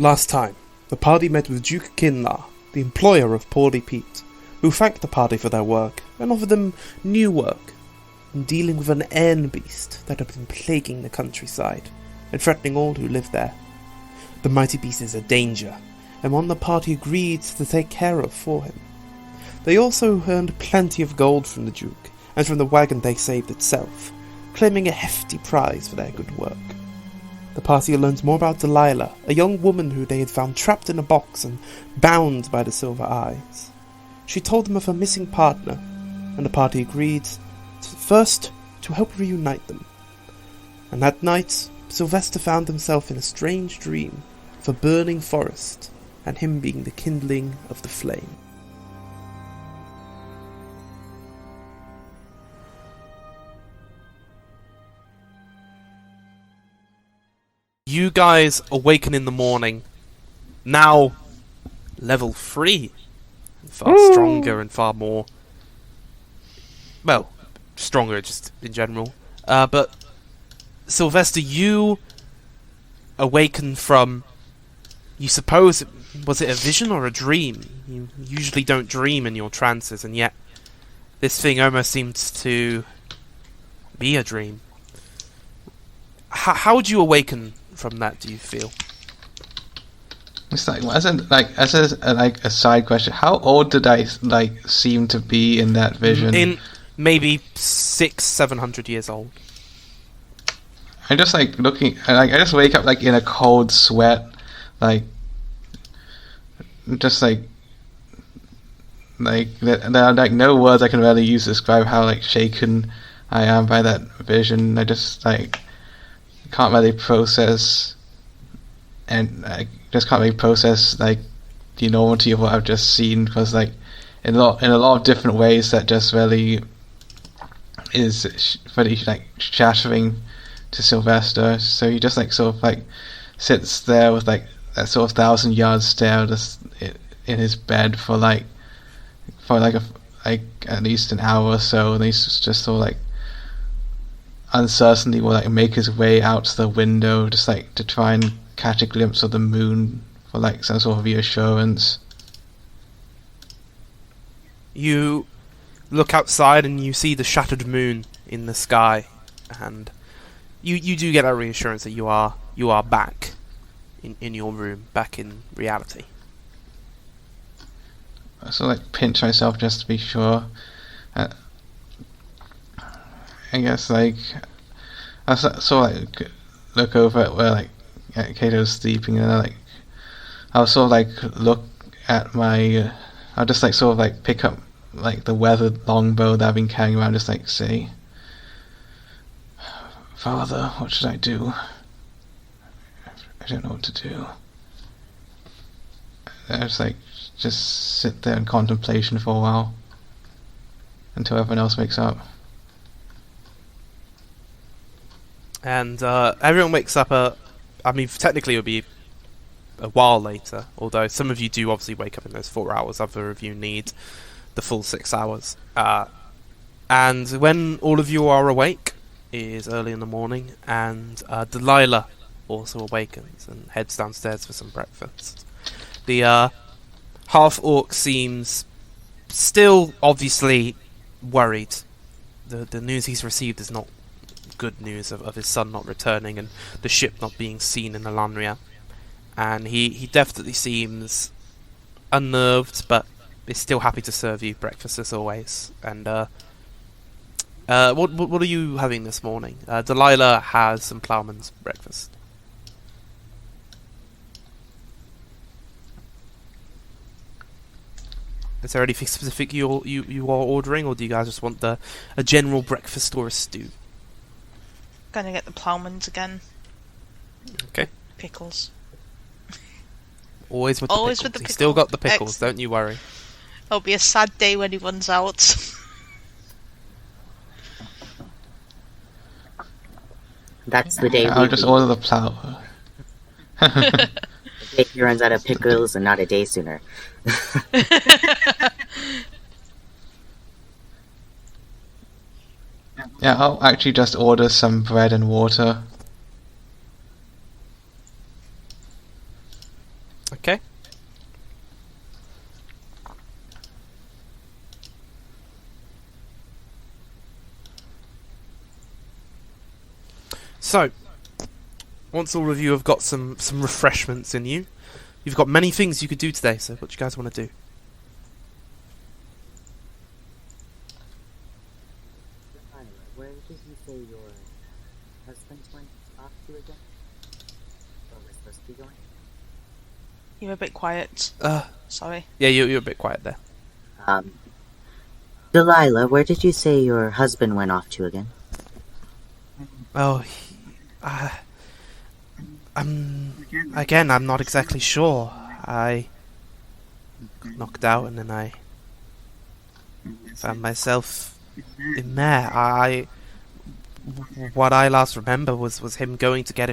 Last time, the party met with Duke Kinlar, the employer of Poorly Pete, who thanked the party for their work and offered them new work in dealing with an airn beast that had been plaguing the countryside and threatening all who lived there. The mighty beast is a danger, and one the party agreed to take care of for him. They also earned plenty of gold from the Duke and from the wagon they saved itself, claiming a hefty prize for their good work. The party learned more about Delilah, a young woman who they had found trapped in a box and bound by the silver eyes. She told them of her missing partner, and the party agreed first to help reunite them. And that night, Sylvester found himself in a strange dream of a burning forest, and him being the kindling of the flame. You guys awaken in the morning, now level 3, far stronger and far more, well, stronger just in general, but Sylvester, you awaken from, you suppose, was it a vision or a dream? You usually don't dream in your trances, and yet this thing almost seems to be a dream. How would you awaken from that, do you feel? It's like, as a side question, how old did I seem to be in that vision? In maybe 600-700 years old. I'm just looking, I just wake up in a cold sweat, just there are no words I can really use to describe how shaken I am by that vision. I just can't really process, and I just can't really process the enormity of what I've just seen, because in a lot of different ways that just really is really shattering to Sylvester. So he just sits there with that sort of 1,000-yard stare just in his bed for at least an hour or so, and he's just sort of uncertainly will make his way out to the window, just to try and catch a glimpse of the moon for some sort of reassurance. You look outside and you see the shattered moon in the sky, and you do get that reassurance that you are back in your room, back in reality. So pinch myself just to be sure. I guess I sort of look over at where Kato's sleeping, and then I'll sort of look at my I'll just sort of pick up the weathered longbow that I've been carrying around, just say, "Father, what should I do? I don't know what to do." I just sit there in contemplation for a while until everyone else wakes up. And everyone wakes up technically it would be a while later, although some of you do obviously wake up in those 4 hours, other of you need the full 6 hours. And when all of you are awake, it is early in the morning, and Delilah also awakens and heads downstairs for some breakfast. The half-orc seems still obviously worried. The news he's received is not good news of his son not returning and the ship not being seen in Alanria, and he definitely seems unnerved, but is still happy to serve you breakfast as always. And what are you having this morning? Delilah has some ploughman's breakfast. Is there anything specific you are ordering, or do you guys just want a general breakfast or a stew? Gonna get the ploughman's again. Okay. Pickles. Always with Always the with pickles. the He's still got the pickles. pickles, don't you worry. It'll be a sad day when he runs out. That's the day I'll just order the plow. The day he runs out of pickles and not a day sooner. Yeah, I'll actually just order some bread and water. Okay. So, once all of you have got some refreshments in you, you've got many things you could do today, so what do you guys want to do? Delilah, where did you say your husband went off to again? Or was supposed to be going? You're a bit quiet. Sorry. Yeah, you're a bit quiet there. Delilah, where did you say your husband went off to again? Oh, I'm not exactly sure. I got knocked out and then I found myself in there. What I last remember was him going to get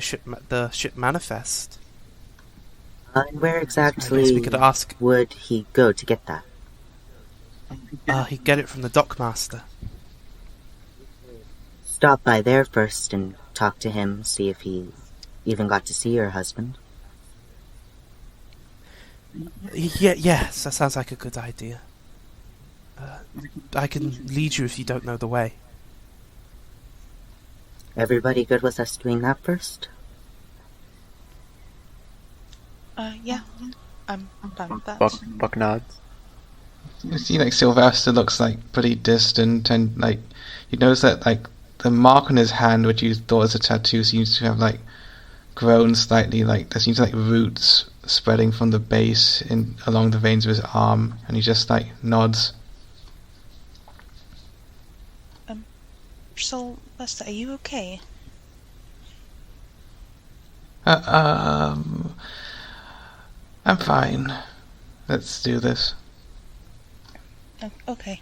the ship manifest. And where I guess exactly we could ask. would he go to get that? He'd get it from the dockmaster. Stop by there first and talk to him, see if he even got to see your husband. Yes, that sounds like a good idea. I can lead you if you don't know the way. Everybody good with us doing that first? Yeah. I'm fine with that. Buck nods. You see, like, Sylvester looks like pretty distant, and like you notice that like the mark on his hand, which you thought was a tattoo, seems to have like grown slightly. Like there seems like roots spreading from the base along the veins of his arm, and he just like nods. Sylvester, are you okay? I'm fine. Let's do this. Okay.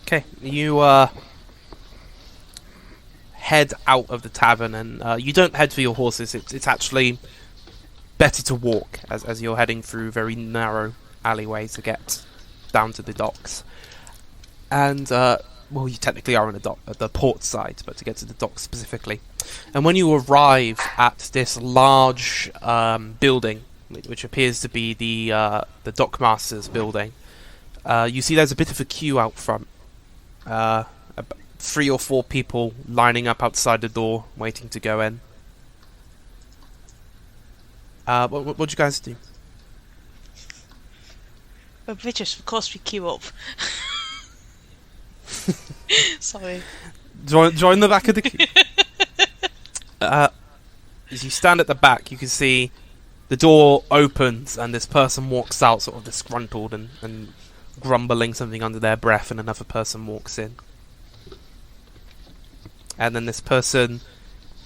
Okay, you head out of the tavern, and you don't head for your horses. It's actually better to walk as you're heading through very narrow alleyways to get down to the docks. And well, you technically are on a dock at the port side, but to get to the docks specifically. And when you arrive at this large building, which appears to be the dockmaster's building, you see there's a bit of a queue out front. 3 or 4 people lining up outside the door, waiting to go in. What'd you guys do? We're British, of course we queue up. Sorry. Join the back of the queue. As you stand at the back, you can see the door opens and this person walks out, sort of disgruntled and grumbling something under their breath, and another person walks in. And then this person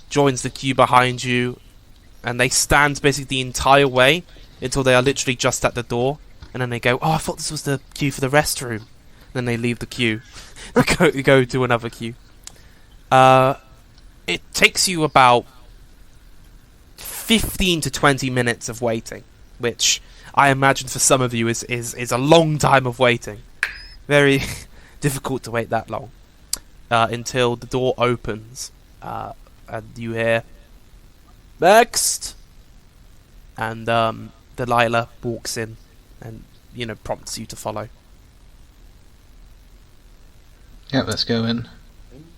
joins the queue behind you, and they stand basically the entire way until they are literally just at the door, and then they go, "Oh, I thought this was the queue for the restroom." And then they leave the queue. They go to another queue. It takes you about 15 to 20 minutes of waiting, which I imagine for some of you is a long time of waiting. Very difficult to wait that long. Until the door opens, and you hear, "Next!" And Delilah walks in and, prompts you to follow. Yep, let's go in.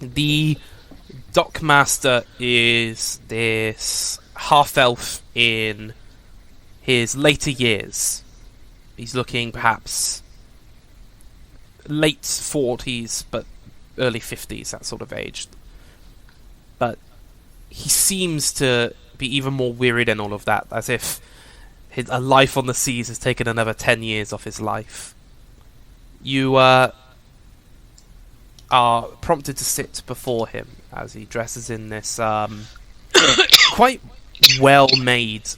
The dockmaster is this half-elf in his later years. He's looking perhaps late 40s, but early 50s, that sort of age. But he seems to be even more wearied in all of that, as if a life on the seas has taken another 10 years off his life. You are prompted to sit before him as he dresses in this quite well-made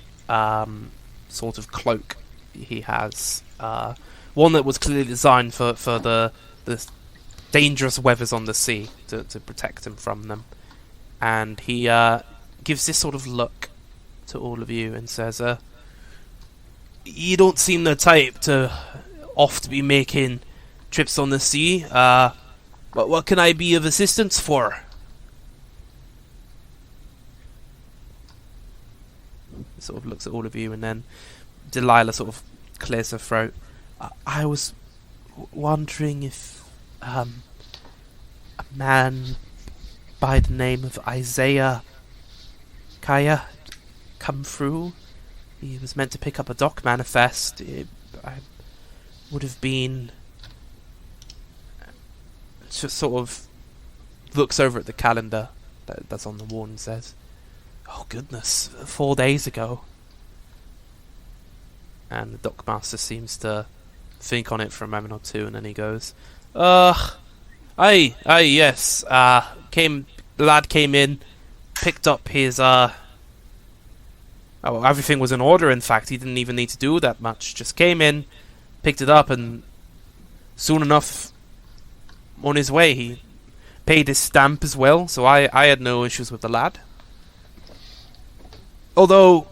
sort of cloak he has. One that was clearly designed for the dangerous weathers on the sea to protect him from them. And he gives this sort of look to all of you and says, "You don't seem the type to oft be making trips on the sea. What can I be of assistance for?" He sort of looks at all of you, and then Delilah sort of clears her throat. I was wondering if a man by the name of Isaiah Kaya had come through. He was meant to pick up a dock manifest. I would have been... Just sort of looks over at the calendar that's on the wall and says, "Oh goodness, 4 days ago." And the dockmaster seems to think on it for a moment or two, and then he goes, aye, yes, the lad came in, picked up his, everything was in order, in fact, he didn't even need to do that much, just came in, picked it up, and soon enough, on his way, he paid his stamp as well, so I had no issues with the lad. Although...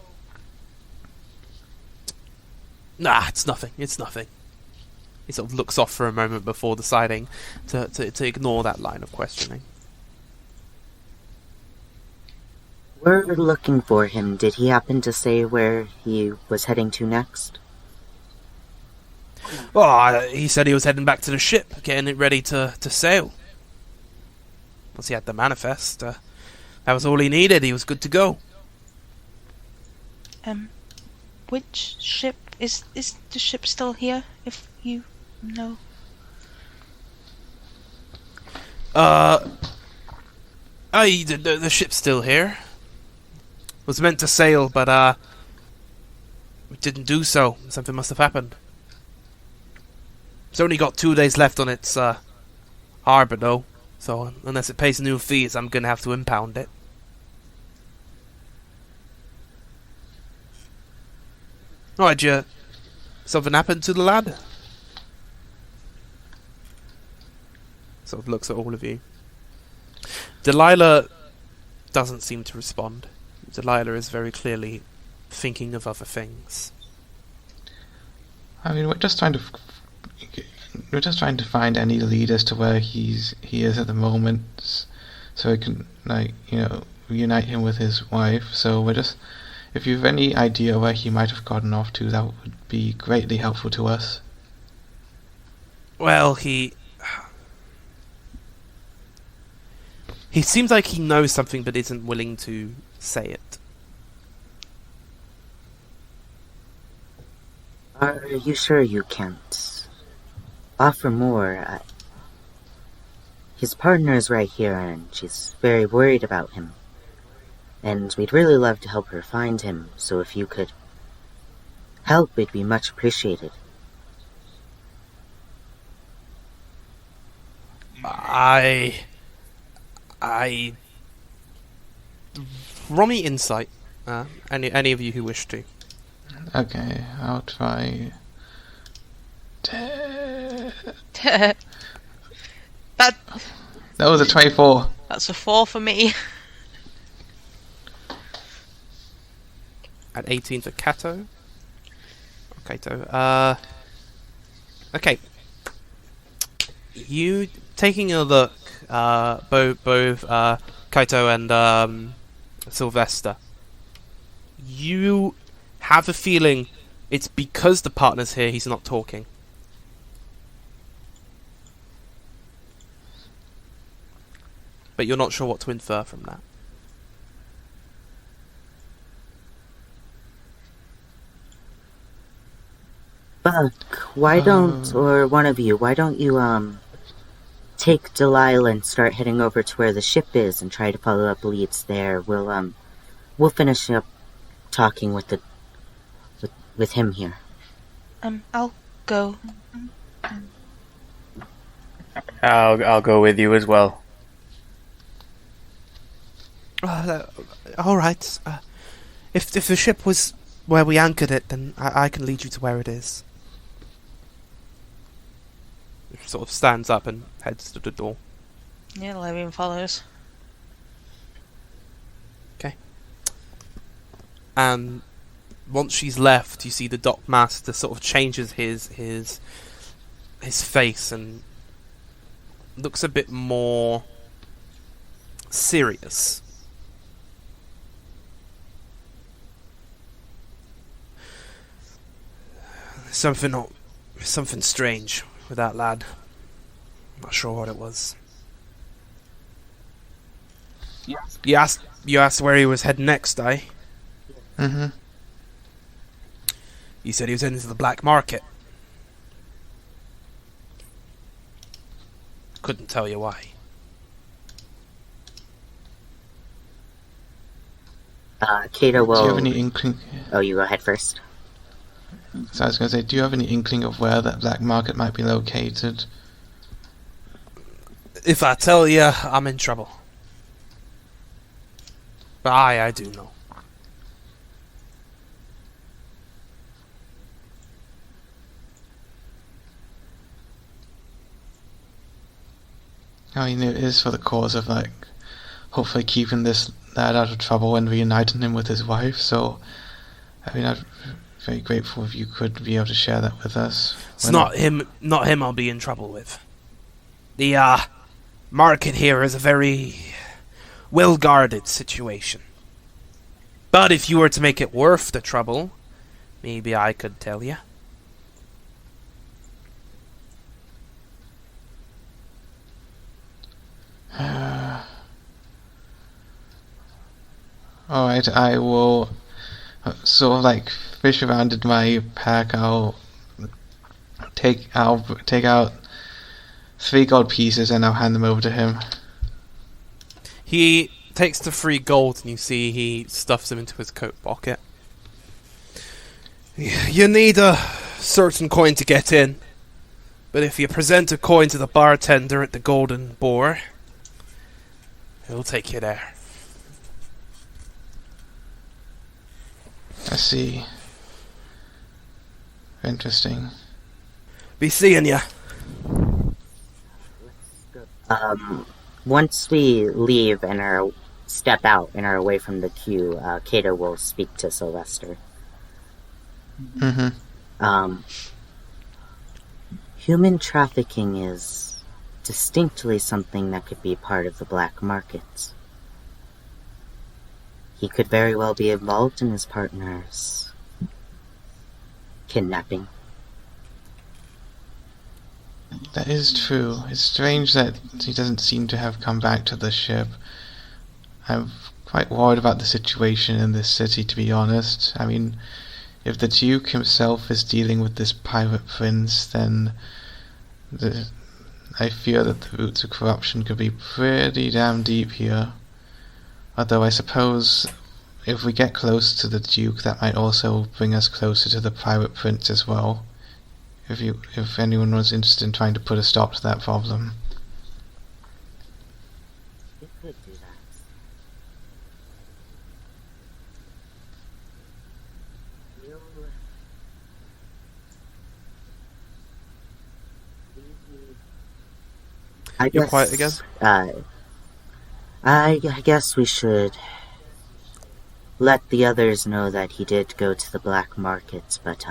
Nah, it's nothing. He sort of looks off for a moment before deciding to ignore that line of questioning. We're looking for him. Did he happen to say where he was heading to next? Well, he said he was heading back to the ship, getting it ready to sail. Once he had the manifest, that was all he needed. He was good to go. Which ship? Is the ship still here, if you know? The ship's still here. Was meant to sail, but, it didn't do so. Something must have happened. It's only got 2 days left on its, harbour, though. So, unless it pays new fees, I'm gonna have to impound it. Oh, something happened to the lad? Sort of looks at all of you. Delilah doesn't seem to respond. Delilah is very clearly thinking of other things. I mean, we're just trying to find any lead as to where he is at the moment, so we can, reunite him with his wife. So we're just... If you have any idea where he might have gotten off to, that would be greatly helpful to us. Well, he seems like he knows something but isn't willing to say it. Are you sure you can't offer more? His partner is right here, and she's very worried about him. And we'd really love to help her find him, so if you could help, it'd be much appreciated. I roll me insight. Any of you who wish to. Okay, I'll try. That was a 24. That's a 4 for me. At 18 for Kato. Okay. You taking a look, both Kaito and Sylvester. You have a feeling it's because the partner's here he's not talking. But you're not sure what to infer from that. Buck, why don't you take Delilah and start heading over to where the ship is and try to follow up leads there. We'll finish up talking with him here. I'll go. I'll go with you as well. All right. If the ship was where we anchored it, then I can lead you to where it is. He sort of stands up and heads to the door. Yeah, Larian follows. Okay. And once she's left, you see the dockmaster sort of changes his face and looks a bit more serious. something strange with that lad. I'm not sure what it was. You asked where he was heading next, eh? Mm-hmm. He said he was heading to the black market. Couldn't tell you why. Kato will... Do you have any inkling... Oh, you go ahead first. So I was going to say, do you have any inkling of where that black market might be located? If I tell you, I'm in trouble. But I do know. I mean, it is for the cause of, like, hopefully keeping this lad out of trouble and reuniting him with his wife, so... I mean, I'd be very grateful if you could be able to share that with us. It's not him I'll be in trouble with. The, market here is a very well-guarded situation. But if you were to make it worth the trouble, maybe I could tell you. Alright, I will sort of like fish around in my pack. I'll take out 3 gold pieces and I'll hand them over to him. He takes the 3 gold and you see he stuffs them into his coat pocket. You need a certain coin to get in, but if you present a coin to the bartender at the Golden Boar, he'll take you there. I see. Interesting. Be seeing ya. Once we leave and step out and are away from the queue, Kato will speak to Sylvester. Mm-hmm. Human trafficking is distinctly something that could be part of the black market. He could very well be involved in his partner's kidnapping. That is true. It's strange that he doesn't seem to have come back to the ship. I'm quite worried about the situation in this city, to be honest. I mean, if the Duke himself is dealing with this pirate prince, then I fear that the roots of corruption could be pretty damn deep here. Although I suppose if we get close to the Duke, that might also bring us closer to the pirate prince as well. If anyone was interested in trying to put a stop to that problem. You could do that. You're quiet again? I guess we should let the others know that he did go to the black market, but,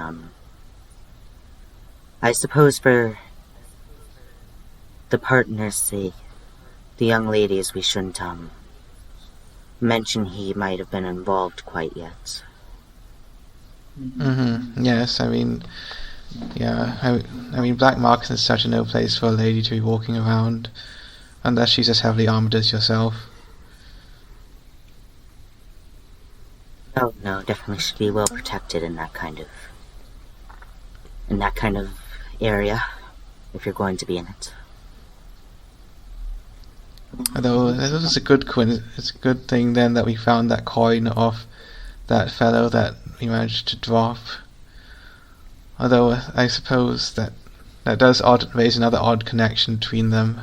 I suppose for the partner's sake, the young ladies, we shouldn't, mention he might have been involved quite yet. Mm-hmm. Yes, I mean, yeah, I mean, black market is such a no place for a lady to be walking around, unless she's as heavily armored as yourself. Oh, no, definitely should be well protected in that kind of area, if you're going to be in it. Although it's a good thing then that we found that coin off that fellow that we managed to drop. Although I suppose that does raise another odd connection between them.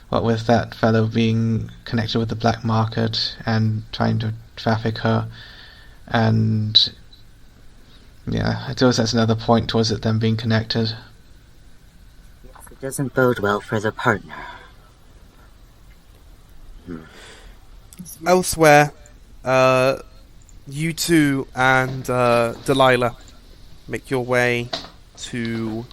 What with that fellow being connected with the black market and trying to traffic her, and yeah, I suppose that's another point towards it them being connected. Yes, it doesn't bode well for the partner. Elsewhere, you two and Delilah make your way to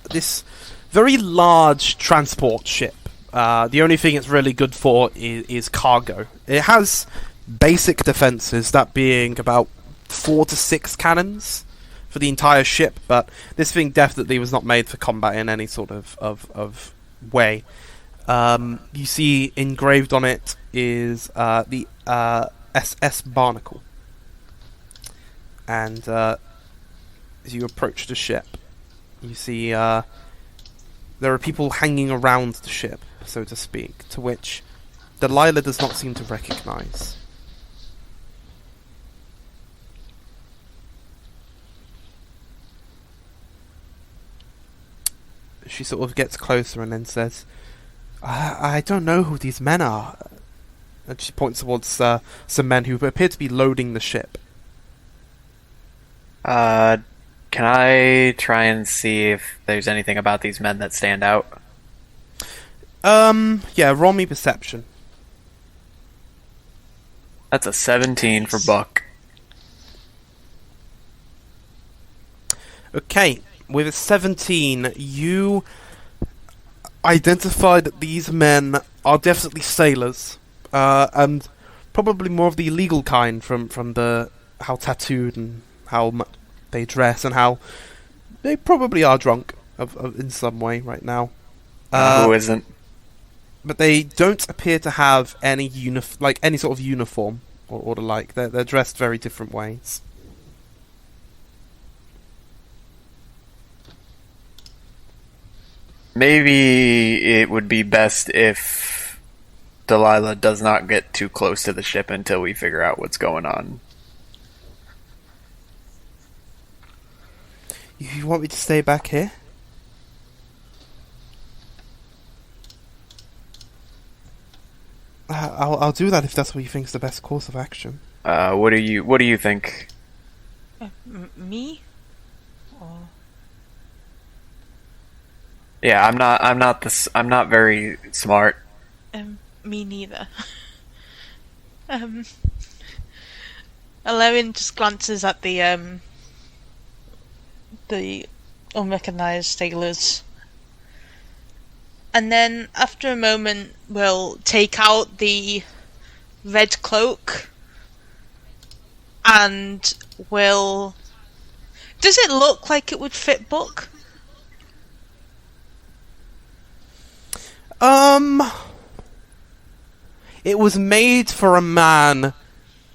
this very large transport ship. The only thing it's really good for is cargo. It has basic defences, that being about 4 to 6 cannons for the entire ship, but this thing definitely was not made for combat in any sort of way. You see engraved on it is the SS Barnacle. And as you approach the ship, you see there are people hanging around the ship, so to speak, to which Delilah does not seem to recognise. She sort of gets closer and then says, I don't know who these men are. And she points towards some men who appear to be loading the ship. Can I try and see if there's anything about these men that stand out? Yeah, roll me perception. That's a 17 for Buck. Okay, with a 17, you identify that these men are definitely sailors, and probably more of the illegal kind from the how tattooed and how much they dress and how they probably are drunk in some way right now. Who isn't? But they don't appear to have any any sort of uniform or the like. They're dressed very different ways. Maybe it would be best if Delilah does not get too close to the ship until we figure out what's going on. You want me to stay back here? I'll do that if that's what you think is the best course of action. What do you think? Me? Or... Yeah, I'm not very smart. Me neither. Alarian just glances at the unrecognized sailors. And then, after a moment, we'll take out the red cloak and we'll... Does it look like it would fit Buck? It was made for a man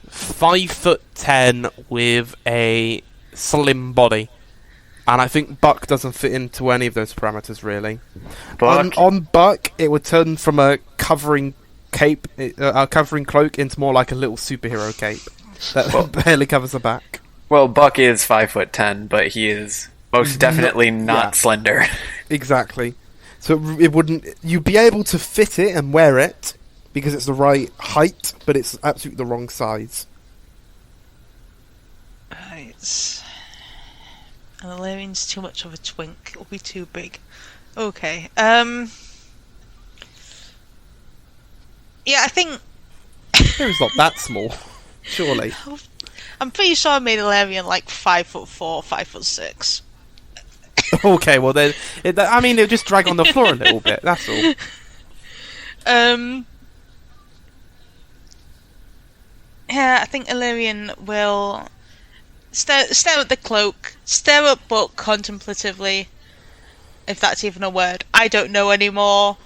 5'10" with a slim body. And I think Buck doesn't fit into any of those parameters, really. On Buck, it would turn from a covering cape, a covering cloak, into more like a little superhero cape that barely covers the back. Well, Buck is 5'10", but he is most definitely not slender. Exactly. So it wouldn't. You'd be able to fit it and wear it because it's the right height, but it's absolutely the wrong size. Right. And Alarian's too much of a twink. It'll be too big. Okay. Yeah, I think... It's not that small, surely. I'm pretty sure I made Alarian like 5'4", 5'6". Okay, well then... it'll just drag on the floor a little bit, that's all. Yeah, I think Alarian will... Stare at the cloak, stare at Buck contemplatively, if that's even a word. I don't know anymore.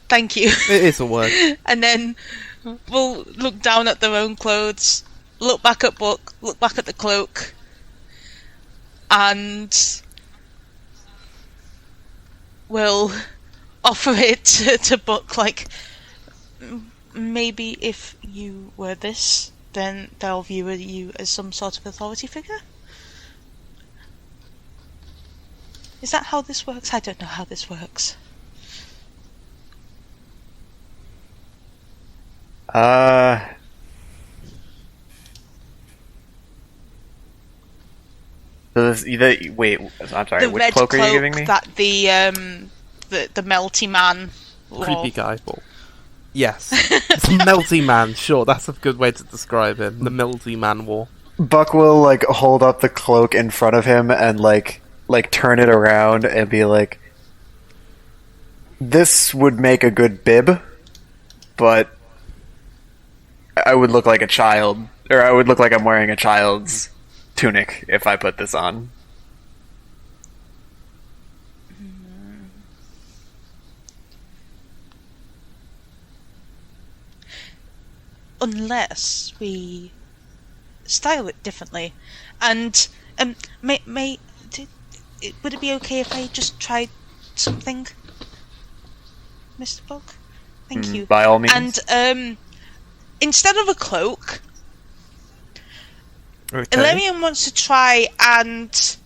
Thank you. It is a word. And then we'll look down at their own clothes, look back at Buck, look back at the cloak, and we'll offer it to Buck, like, maybe if you were this, then they'll view you as some sort of authority figure? Is that how this works? I don't know how this works. Wait, I'm sorry, The which red cloak are you giving me? That the melty man wore. Creepy guy. Well, yes. It's a melty man, sure, that's a good way to describe him. The melty man wore. Buck will, like, hold up the cloak in front of him and, like turn it around and be like, this would make a good bib, but I would look like a child, or I would look like I'm wearing a child's tunic if I put this on. Unless we style it differently. And would it be okay if I just tried something, Mr. Bug? Thank you. By all means. And instead of a cloak, Illyrian wants to try and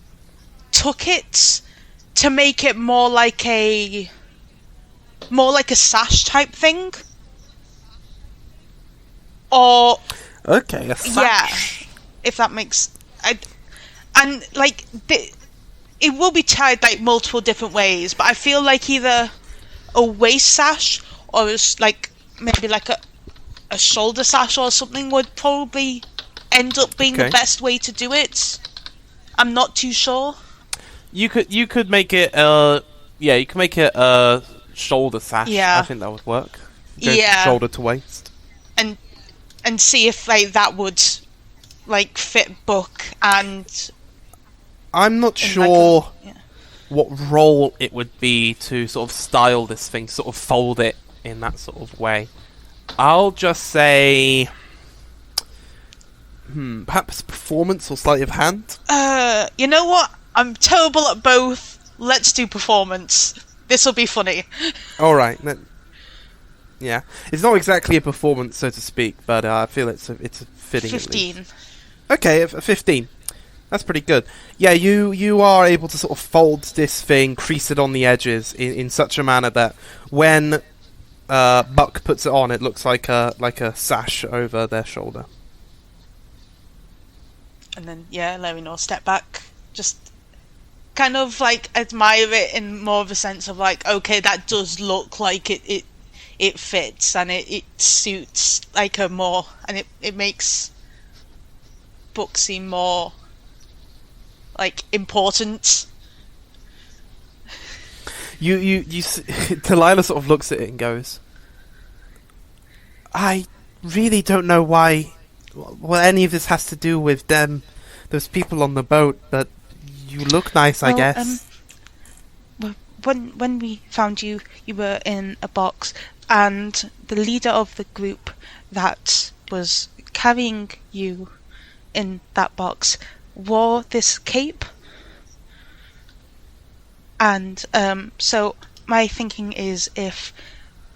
tuck it to make it more like a sash type thing. Or okay, a sash. Yeah, if that makes it will be tied like multiple different ways, but I feel like either a waist sash or maybe like a shoulder sash or something would probably end up being the best way to do it. I'm not too sure. You could make it you can make it a shoulder sash. Yeah, I think that would work. Go shoulder to waist. And see if that would fit Buck and. I'm not sure what role it would be to sort of style this thing, sort of fold it in that sort of way. I'll just say, perhaps performance or sleight of hand. You know what? I'm terrible at both. Let's do performance. This will be funny. All right. Yeah, it's not exactly a performance, so to speak, but I feel it's a fitting. 15. Okay, a 15. That's pretty good. Yeah, you are able to sort of fold this thing, crease it on the edges in such a manner that when Buck puts it on, it looks like a sash over their shoulder. And then Larry will step back, just kind of admire it in more of a sense of okay, that does look like it fits and it suits her more, and it makes Buck seem more important. You Delilah sort of looks at it and goes, I really don't know what any of this has to do with those people on the boat, but you look nice, I guess. When we found you were in a box, and the leader of the group that was carrying you in that box wore this cape. And so my thinking is, if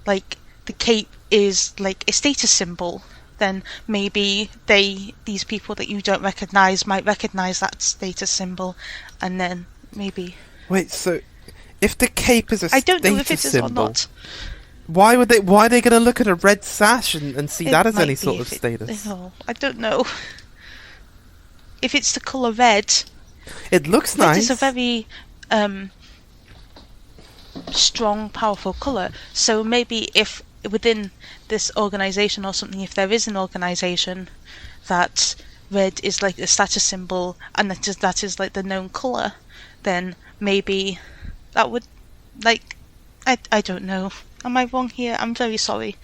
the cape is a status symbol, then maybe these people that you don't recognise might recognise that status symbol, and then maybe. Wait, so if the cape is a status symbol, I don't know if it is or not. Why are they going to look at a red sash and see that as any sort of status? I don't know. If it's the colour red, it looks red nice. It's a very strong, powerful colour. So maybe if within this organisation or something, if there is an organisation that red is the status symbol and that is the known colour, then maybe that would I don't know. Am I wrong here? I'm very sorry.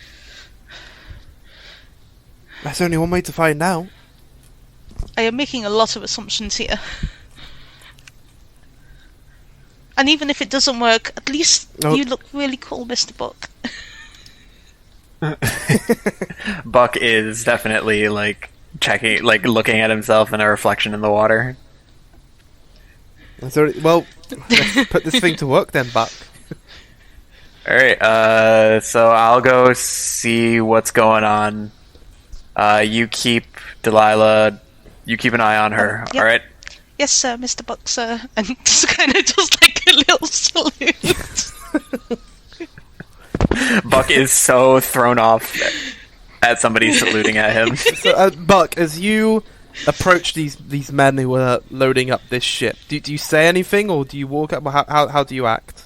There's only one way to find out. I am making a lot of assumptions here. And even if it doesn't work, at least you look really cool, Mr. Buck. Buck is definitely checking, looking at himself in a reflection in the water. Well, let's put this thing to work then, Buck. Alright, so I'll go see what's going on. You keep Delilah, you keep an eye on her, Yep. alright? Yes, sir, Mr. Buck, sir. And just kind of does a little salute. Buck is so thrown off at somebody saluting at him. So, Buck, as you approach these men who are loading up this ship, do you say anything, or do you walk up? How do you act?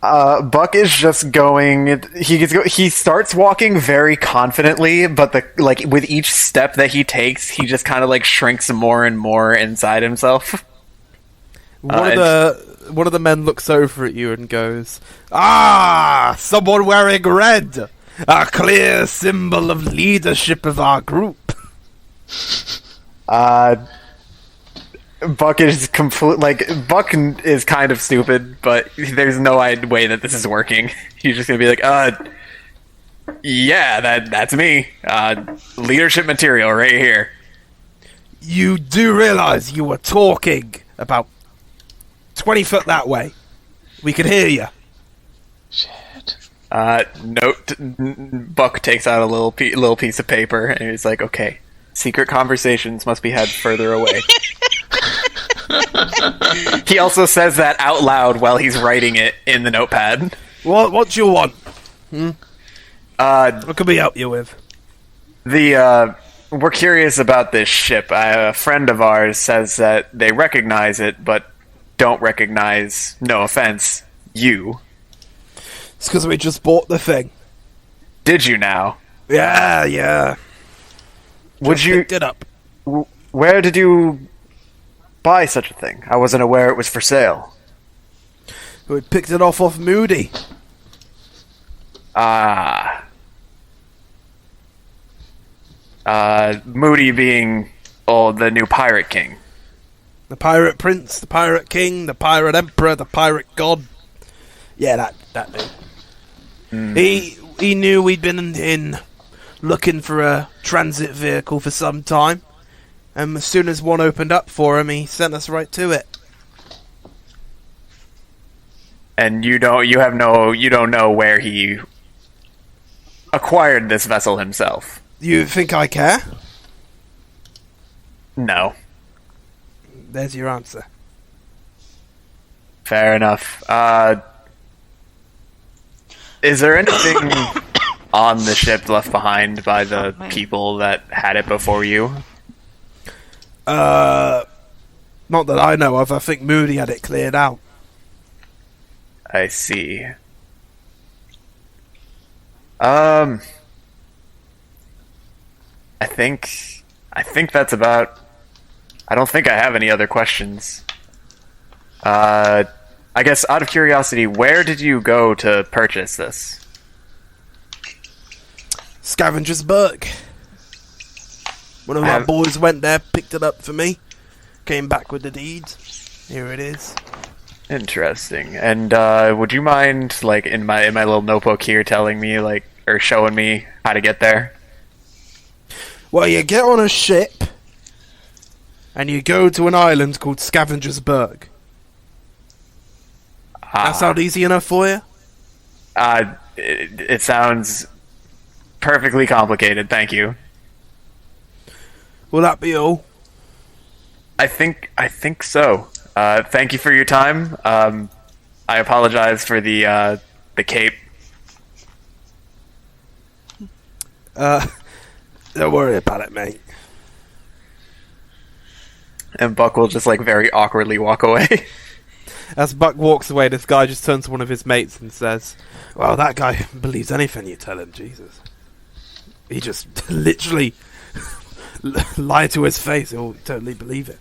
Buck is just going. He starts walking very confidently, but with each step that he takes, he just kind of shrinks more and more inside himself. One of the men looks over at you and goes, "Ah, someone wearing red, a clear symbol of leadership of our group." Buck is Buck is kind of stupid, but there's no way that this is working. He's just gonna be like, yeah, that's me. Leadership material right here. You do realise you were talking about 20 foot that way. We could hear you. Shit. Note. Buck takes out a little piece of paper, and he's like, okay, secret conversations must be had further away. He also says that out loud while he's writing it in the notepad. What do you want? What can we help you with? We're curious about this ship. A friend of ours says that they recognize it, but don't recognize, no offense, you. It's because we just bought the thing. Did you now? Yeah. Would you picked it up? Where did you buy such a thing? I wasn't aware it was for sale. We picked it off Moody. Moody being the new pirate king. The pirate prince, the pirate king, the pirate emperor, the pirate god. Yeah, that dude. He knew we'd been in looking for a transit vehicle for some time, and as soon as one opened up for him, he sent us right to it. And you don't know where he acquired this vessel himself. You think I care? No. There's your answer. Fair enough. Is there anything on the ship left behind by the people that had it before you? Not that I know of. I think Moody had it cleared out. I see. I think that's about... I don't think I have any other questions. I guess, out of curiosity, where did you go to purchase this? Scavenger's Berg. One of our boys went there, picked it up for me, came back with the deeds. Here it is. Interesting. And would you mind, in my little notebook here, telling me, or showing me how to get there? Well, you get on a ship, and you go to an island called Scavenger's Berg. That sound easy enough for you? It sounds perfectly complicated, thank you. Will that be all? I think so. Thank you for your time. I apologize for the cape. Don't worry about it, mate. And Buck will just very awkwardly walk away. As Buck walks away, this guy just turns to one of his mates and says, well, that guy believes anything you tell him, Jesus. He just literally lie to his face. He'll totally believe it.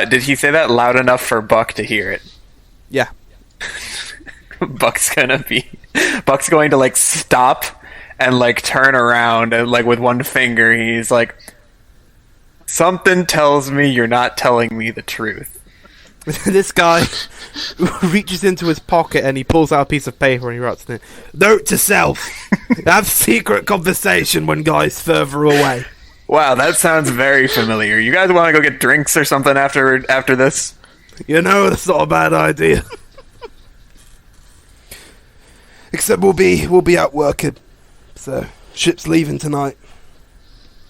Did he say that loud enough for Buck to hear it? Yeah. Buck's going to stop and turn around and with one finger he's like, something tells me you're not telling me the truth. This guy reaches into his pocket and he pulls out a piece of paper and he writes in it, note to self, have secret conversation when guys further away. Wow, that sounds very familiar. You guys want to go get drinks or something after this? You know, that's not a bad idea. Except we'll be out working. So, ship's leaving tonight.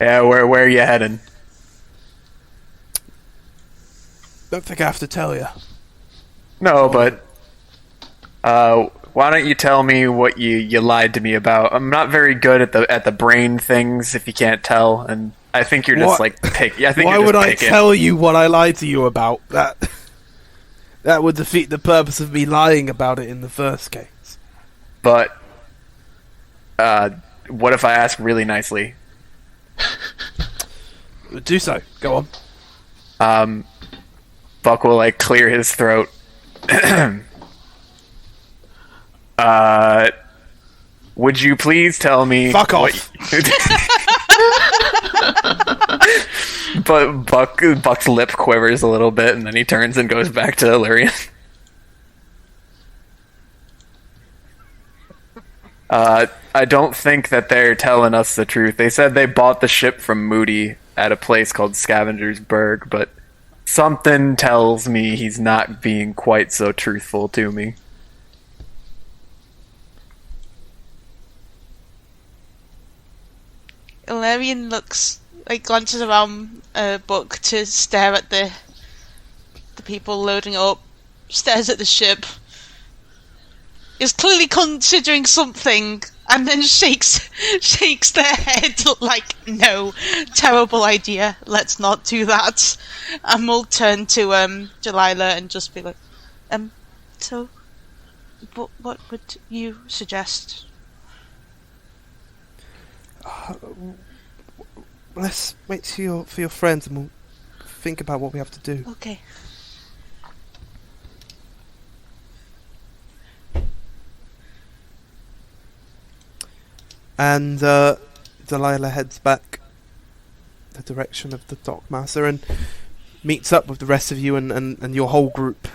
Yeah, where are you heading? Don't think I have to tell you. No, but why don't you tell me what you lied to me about? I'm not very good at the brain things, if you can't tell, and I think you're just pick. I think why you're just would I picking. tell you what I lied to you about? That would defeat the purpose of me lying about it in the first case. But what if I ask really nicely? Do so. Go on. Buck will clear his throat. Would you please tell me? Fuck off. But Buck's lip quivers a little bit, and then he turns and goes back to Illyrian. I don't think that they're telling us the truth. They said they bought the ship from Moody at a place called Scavenger's Berg, but something tells me he's not being quite so truthful to me. Illyrian glances around Buck to stare at the people loading up, stares at the ship, is clearly considering something, and then shakes their head like, no, terrible idea, let's not do that. And we'll turn to Delilah and just be like, so, what would you suggest? Let's wait for your friends and we'll think about what we have to do. Okay. And Delilah heads back the direction of the Dockmaster and meets up with the rest of you, and your whole group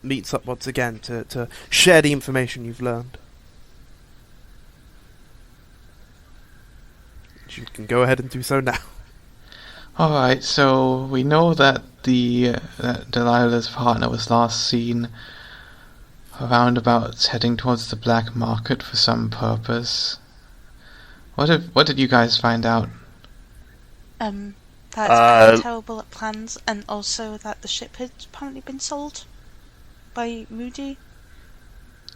meets up once again to share the information you've learned. You can go ahead and do so now. Alright, so we know that that Delilah's partner was last seen around about heading towards the black market for some purpose. What did you guys find out? That terrible at plans, and also that the ship had apparently been sold by Moody.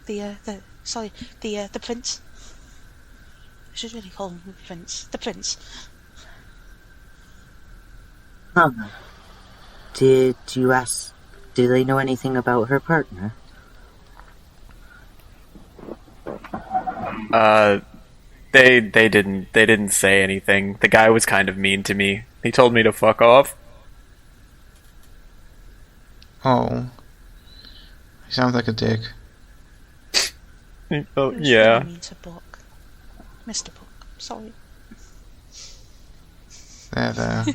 The prince. I should really call him the prince. The prince. Did you ask? Do they know anything about her partner? They didn't say anything. The guy was kind of mean to me. He told me to fuck off. Oh. He sounds like a dick. Oh, yeah. Mean to Buck. Mr. Buck, sorry. There.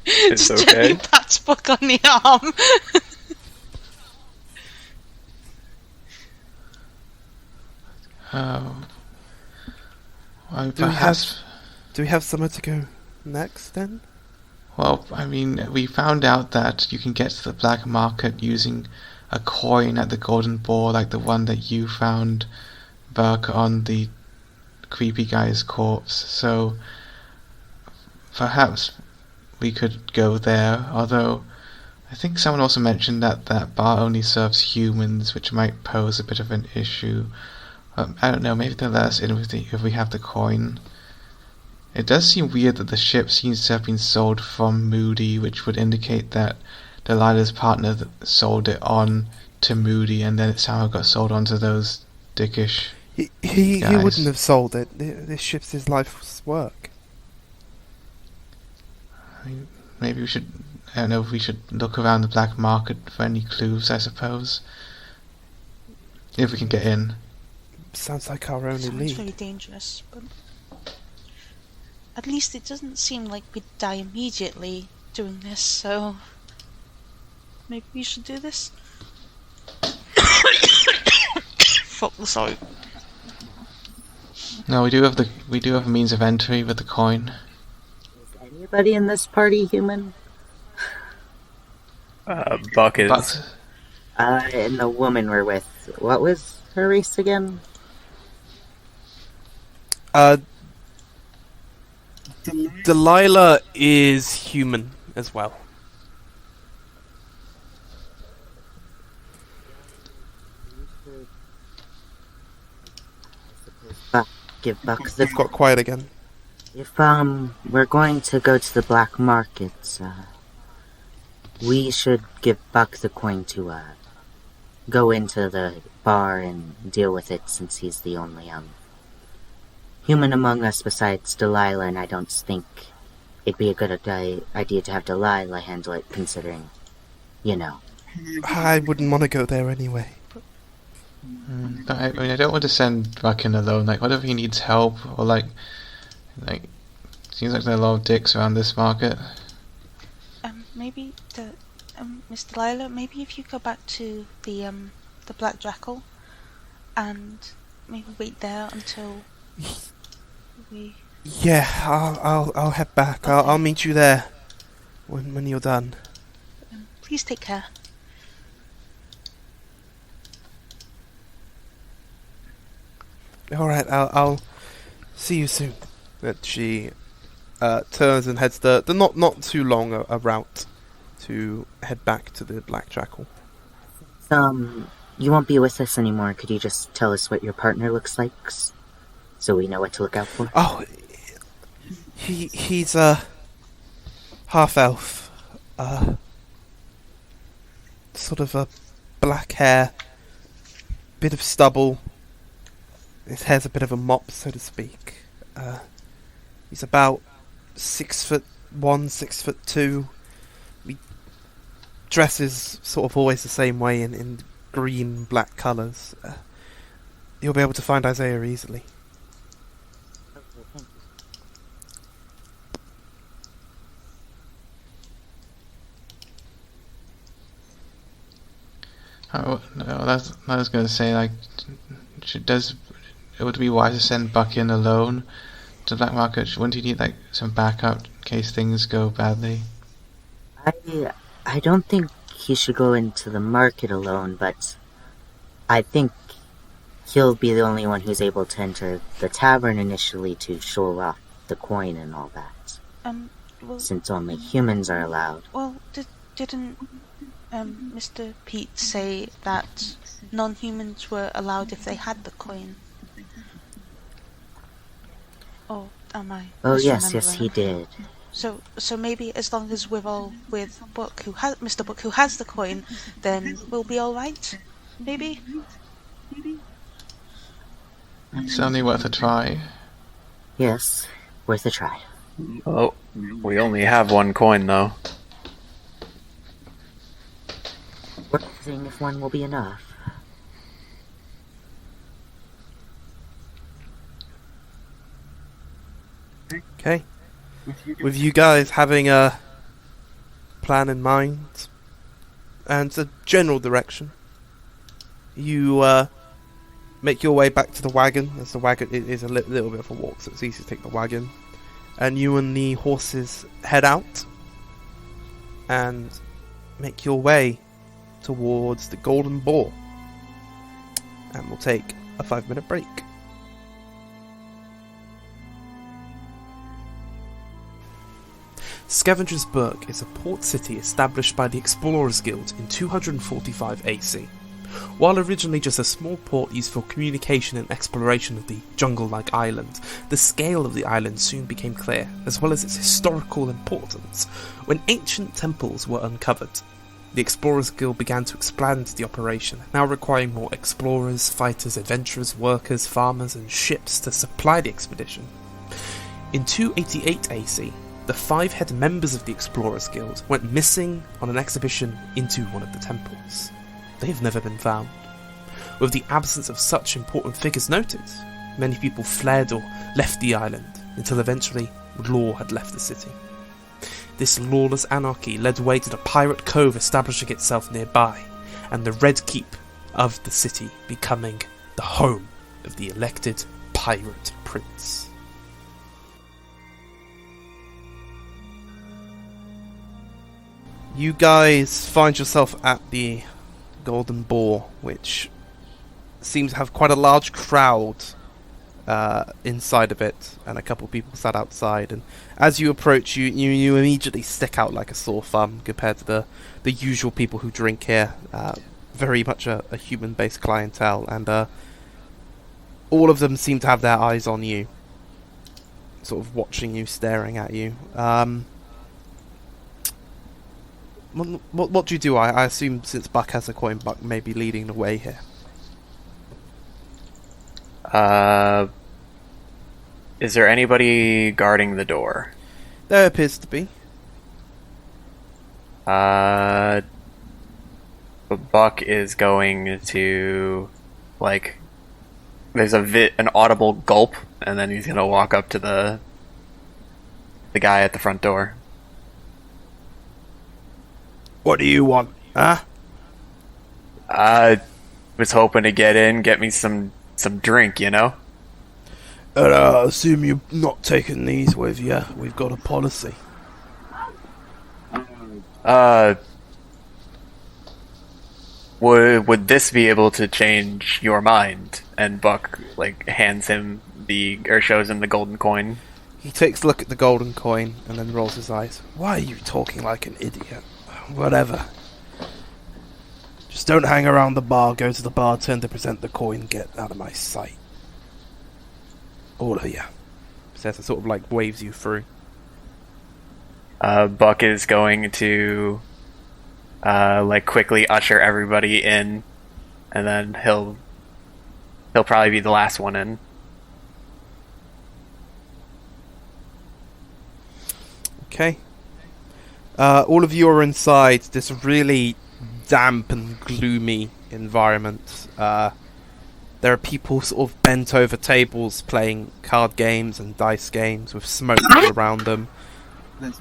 It's Just okay. gently pats Buck on the arm. Oh. Well, Do we have somewhere to go next then? Well, I mean, we found out that you can get to the black market using a coin at the Golden Boar, like the one that you found, Burke, on the creepy guy's corpse. So perhaps we could go there, although I think someone also mentioned that that bar only serves humans, which might pose a bit of an issue. I don't know, maybe they'll let us in if we have the coin. It does seem weird that the ship seems to have been sold from Moody, which would indicate that Delilah's partner sold it on to Moody, and then it somehow got sold on to those dickish He guys. wouldn't have sold it. This ship's his life's work. I mean, maybe we should, I don't know if we should look around the black market for any clues, I suppose. If we can get in. Sounds like our only Sounds lead. very dangerous, but at least it doesn't seem like we'd die immediately doing this, so maybe we should do this. Fuck, sorry. No, we do have a means of entry with the coin. Is anybody in this party human? Buck is. But And the woman we're with, what was her race again? Delilah is human as well. Give Buck the... They've got quiet again. If, we're going to go to the black market, we should give Buck the coin to, go into the bar and deal with it, since he's the only, human among us besides Delilah, and I don't think it'd be a good idea to have Delilah handle it, considering, you know. I wouldn't want to go there anyway. I mean, I don't want to send Buck in alone. Like, what if he needs help, or like, Seems like there are a lot of dicks around this market. Maybe Miss Delilah, maybe if you go back to the Black Jackal, and maybe wait there until we. Yeah, I'll head back. Okay. I'll meet you there when you're done. Please take care. All right, I'll see you soon. That she turns and heads the not too long a route to head back to the Black Jackal. You won't be with us anymore. Could you just tell us what your partner looks like, so we know what to look out for? Oh, he's a half elf, sort of a black hair, bit of stubble. His hair's a bit of a mop, so to speak. He's about 6'1", 6'2". He dresses sort of always the same way in green, black colours. You'll be able to find Isaiah easily. Oh, no, I was going to say, like, it would be wise to send Buck in alone to the black market. Wouldn't he need, like, some backup in case things go badly? I don't think he should go into the market alone, but I think he'll be the only one who's able to enter the tavern initially to show off the coin and all that. Well, since only humans are allowed. Well, didn't Mr. Pete say that non-humans were allowed if they had the coin? Or am I? Oh yes, misremembering? he did. So maybe as long as we're all with Buck, Mr. Buck, who has the coin, then we'll be all right. Maybe. It's certainly worth a try. Yes, worth a try. Oh, we only have one coin, though. We're seeing if one will be enough. Okay. With you guys having a plan in mind and a general direction, you make your way back to the wagon, as the wagon is a little bit of a walk, so it's easy to take the wagon. And you and the horses head out and make your way towards the Golden Boar. And we'll take a 5-minute break. Scavenger's Burg is a port city established by the Explorers Guild in 245 AC. While originally just a small port used for communication and exploration of the jungle-like island, the scale of the island soon became clear, as well as its historical importance, when ancient temples were uncovered. The Explorers Guild began to expand the operation, now requiring more explorers, fighters, adventurers, workers, farmers, and ships to supply the expedition. In 288 AC, the 5 head members of the Explorers Guild went missing on an expedition into one of the temples. They have never been found. With the absence of such important figures noted, many people fled or left the island, until eventually law had left the city. This lawless anarchy led way to the pirate cove establishing itself nearby, and the Red Keep of the city becoming the home of the elected pirate prince. You guys find yourself at the Golden Boar, which seems to have quite a large crowd inside of it, and a couple of people sat outside. And as you approach, you immediately stick out like a sore thumb compared to the usual people who drink here. Very much a human-based clientele, and all of them seem to have their eyes on you, sort of watching you, staring at you. What do you do? I assume since Buck has a coin, Buck may be leading the way here. Is there anybody guarding the door? There appears to be. But Buck is going to, like, there's an audible gulp, and then he's gonna walk up to the guy at the front door. What do you want, huh? I was hoping to get in, get me some drink, you know? I assume you're not taking these with you. We've got a policy. Would this be able to change your mind? And Buck hands him or shows him the golden coin. He takes a look at the golden coin and then rolls his eyes. Why are you talking like an idiot? Whatever. Just don't hang around the bar, go to the bartender, present the coin, get out of my sight. All of you. Says it sort of waves you through. Buck is going to quickly usher everybody in, and then he'll probably be the last one in. Okay. All of you are inside this really damp and gloomy environment. There are people sort of bent over tables playing card games and dice games with smoke all around them.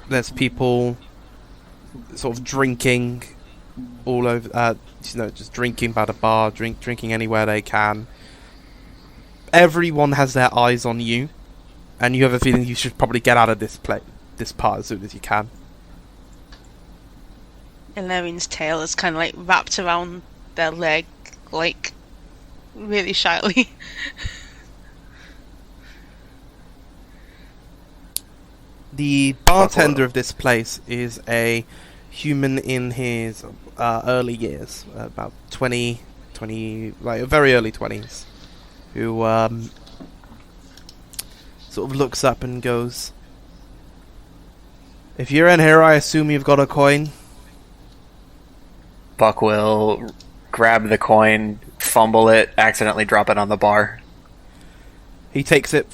There's people sort of drinking all over, just drinking by the bar, drinking anywhere they can. Everyone has their eyes on you, and you have a feeling you should probably get out of this part as soon as you can. Illyrian's tail is kind of wrapped around their leg, really shyly. The bartender of this place is a human in his early years, about 20, very early 20s, who sort of looks up and goes, "If you're in here, I assume you've got a coin?" Buck will grab the coin, fumble it, accidentally drop it on the bar. He takes it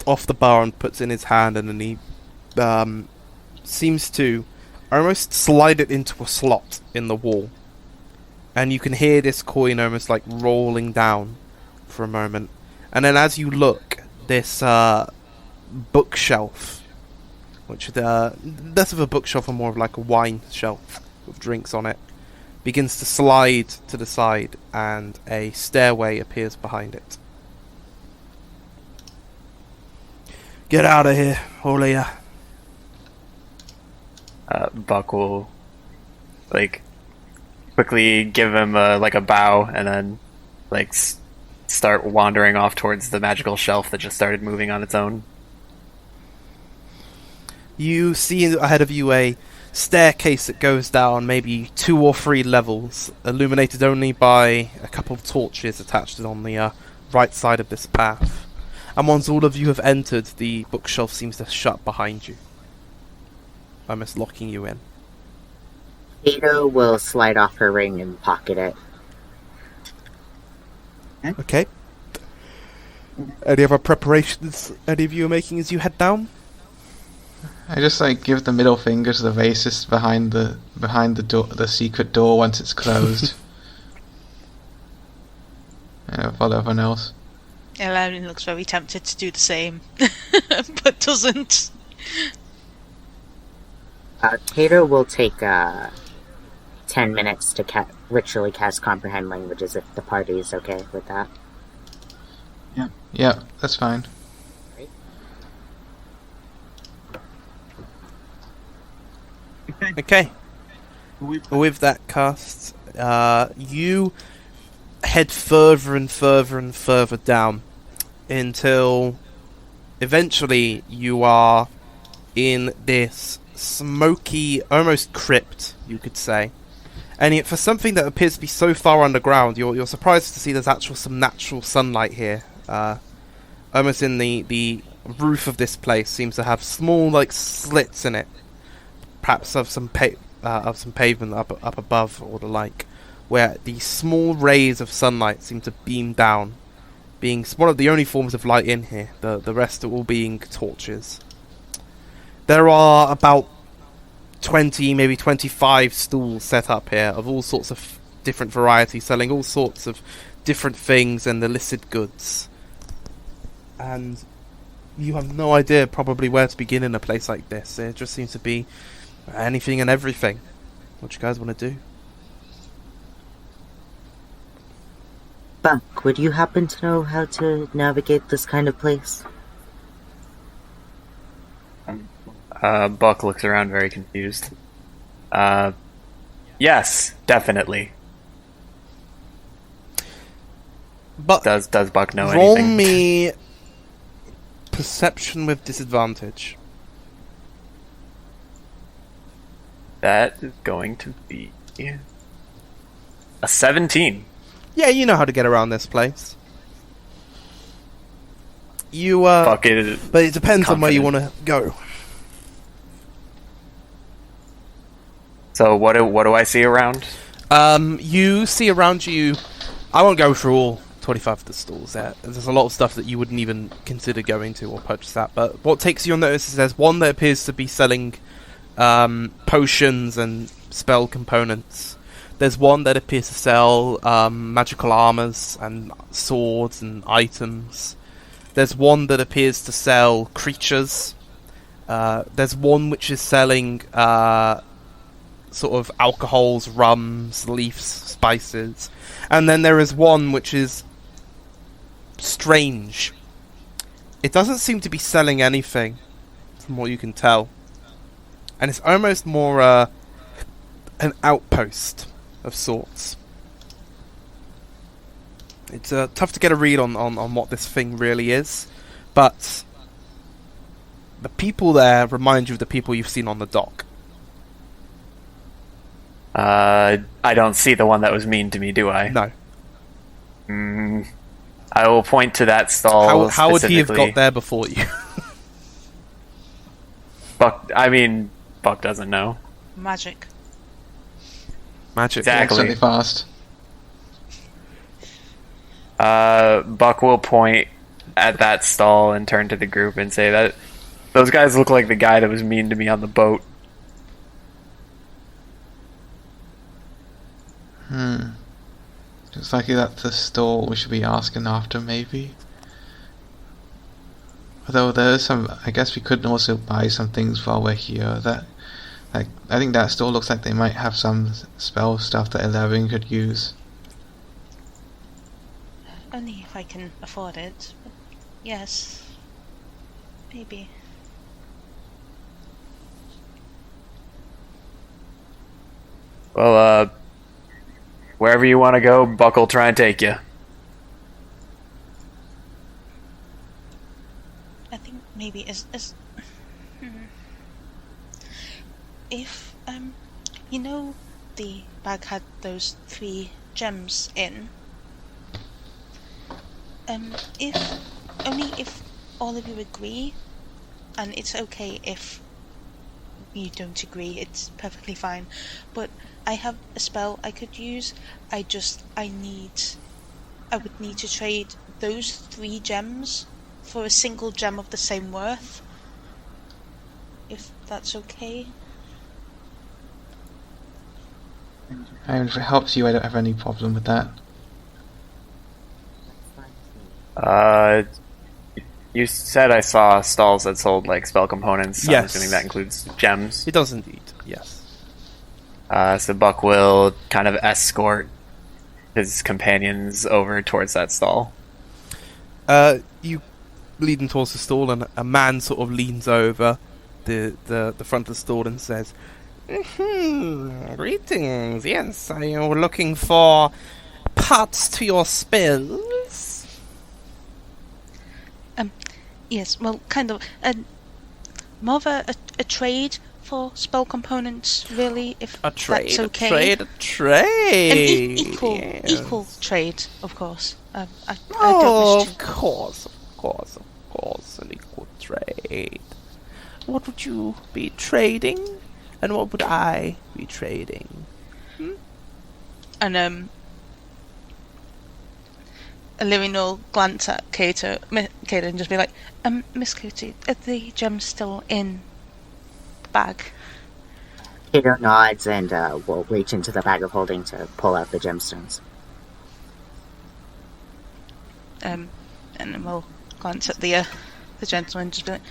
off the bar and puts it in his hand, and then he seems to almost slide it into a slot in the wall. And you can hear this coin almost rolling down for a moment. And then as you look, this bookshelf, which less of a bookshelf and more of a wine shelf with drinks on it, begins to slide to the side, and a stairway appears behind it. Get out of here, all of ya. Buck will quickly give him a bow, and then start wandering off towards the magical shelf that just started moving on its own. You see ahead of you a staircase that goes down maybe 2 or 3 levels, illuminated only by a couple of torches attached on the right side of this path. And once all of you have entered, the bookshelf seems to shut behind you, almost locking you in. Ada will slide off her ring and pocket it. Okay. Any other preparations any of you are making as you head down? I just give the middle finger to the racist behind the door, the secret door once it's closed. Follow everyone else. Illyrian looks very tempted to do the same, but doesn't. Tato will take 10 minutes to ritually cast Comprehend Languages if the party is okay with that. Yeah, that's fine. Okay. With that cast, you head further and further and further down until eventually you are in this smoky, almost crypt, you could say. And yet, for something that appears to be so far underground, you're surprised to see there's some natural sunlight here. Almost in the roof of this place seems to have small slits in it, perhaps of some pavement up above or the like, where the small rays of sunlight seem to beam down, being one of the only forms of light in here. The rest are all being torches. There are about 20, maybe 25 stalls set up here of all sorts of different varieties, selling all sorts of different things and illicit goods. And you have no idea probably where to begin in a place like this. It just seems to be anything and everything. What you guys want to do? Buck, would you happen to know how to navigate this kind of place? Buck looks around very confused. Yes, definitely. But Does Buck know roll anything? me perception with disadvantage. That is going to be a 17. Yeah, you know how to get around this place. You Buck is but it depends on where you want confident. to go. So what do I see around? You see around you. I won't go through all 25 of the stalls there. There's a lot of stuff that you wouldn't even consider going to or purchase that. But what takes your notice is there's one that appears to be selling potions and spell components. There's one that appears to sell magical armors and swords and items. There's one that appears to sell creatures. There's one which is selling sort of alcohols, rums, leaves, spices. And then there is one which is strange. It doesn't seem to be selling anything, from what you can tell. And it's almost more an outpost of sorts. It's tough to get a read on what this thing really is, but the people there remind you of the people you've seen on the dock. I don't see the one that was mean to me, do I? No. I will point to that stall. How would he have specifically. got there before you? Buck doesn't know. Magic. Magic. Exactly. Excellently fast. Buck will point at that stall and turn to the group and say that those guys look like the guy that was mean to me on the boat. Looks like that's the store we should be asking after, maybe. Although there is some, I guess we could also buy some things while we're here. I think that store looks like they might have some spell stuff that Eleven could use. Only if I can afford it. But yes. Maybe. Well, wherever you want to go, Buck will try and take you. I think maybe as if you know the bag had those 3 gems in. If only if all of you agree, and it's okay if you don't agree, it's perfectly fine. But I have a spell I could use. I would need to trade those 3 gems for a single gem of the same worth. If that's okay. And if it helps you, I don't have any problem with that. You said I saw stalls that sold like spell components. I'm Yes. assuming that includes gems. It does indeed, yes. So Buck will kind of escort his companions over towards that stall. You lead them towards the stall, and a man sort of leans over the front of the stall and says, "Greetings. Yes, are you looking for parts to your spells?" Yes, well, kind of. More of a trade for spell components, really, if A trade, that's okay. a trade. An yes. equal trade, of course. I Oh, don't wish of course, an equal trade. What would you be trading, and what would I be trading? And Illyrian will glance at Kato and just be like, Miss Kato, are the gems still in the bag? Kato nods and will reach into the bag of holding to pull out the gemstones. And then we'll glance at the the gentleman just be like,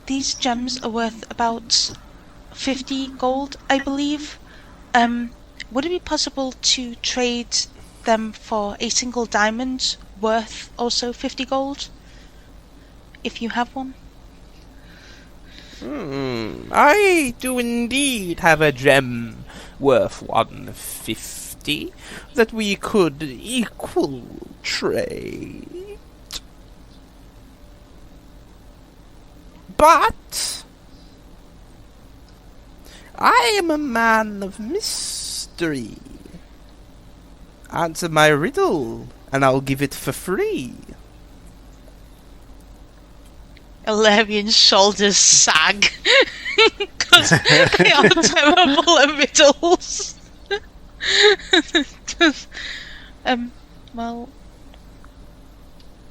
these gems are worth about 50 gold, I believe. Would it be possible to trade them for a single diamond worth also 50 gold? If you have one. I do indeed have a gem worth 150 that we could equal trade. But I am a man of mystery. Answer my riddle, and I'll give it for free. Ilarian's shoulders sag because they are terrible at riddles. Well,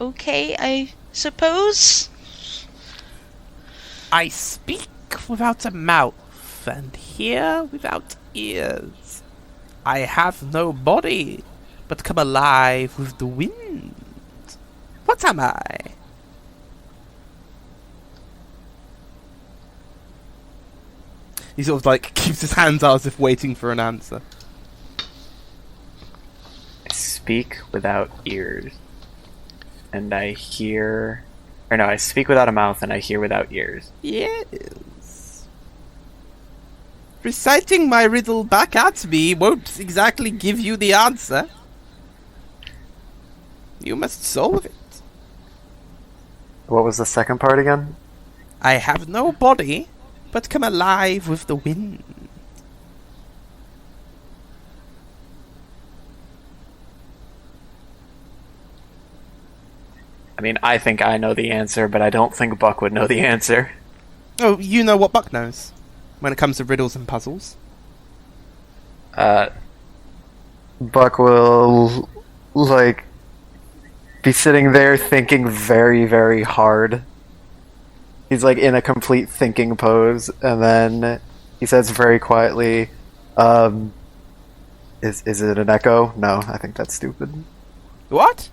okay, I suppose. I speak without a mouth and hear without ears. I have no body, but come alive with the wind. What am I? He sort of like keeps his hands out as if waiting for an answer. I speak without ears, and I hear... Or no, I speak without a mouth and I hear without ears. Yes. Reciting my riddle back at me won't exactly give you the answer. You must solve it. What was the second part again? I have no body, but come alive with the wind. I mean, I think I know the answer, but I don't think Buck would know the answer. Oh, you know what Buck knows when it comes to riddles and puzzles. Buck will, like, be sitting there thinking very, very hard. He's, like, in a complete thinking pose, and then he says very quietly, is it an echo? No, I think that's stupid. What?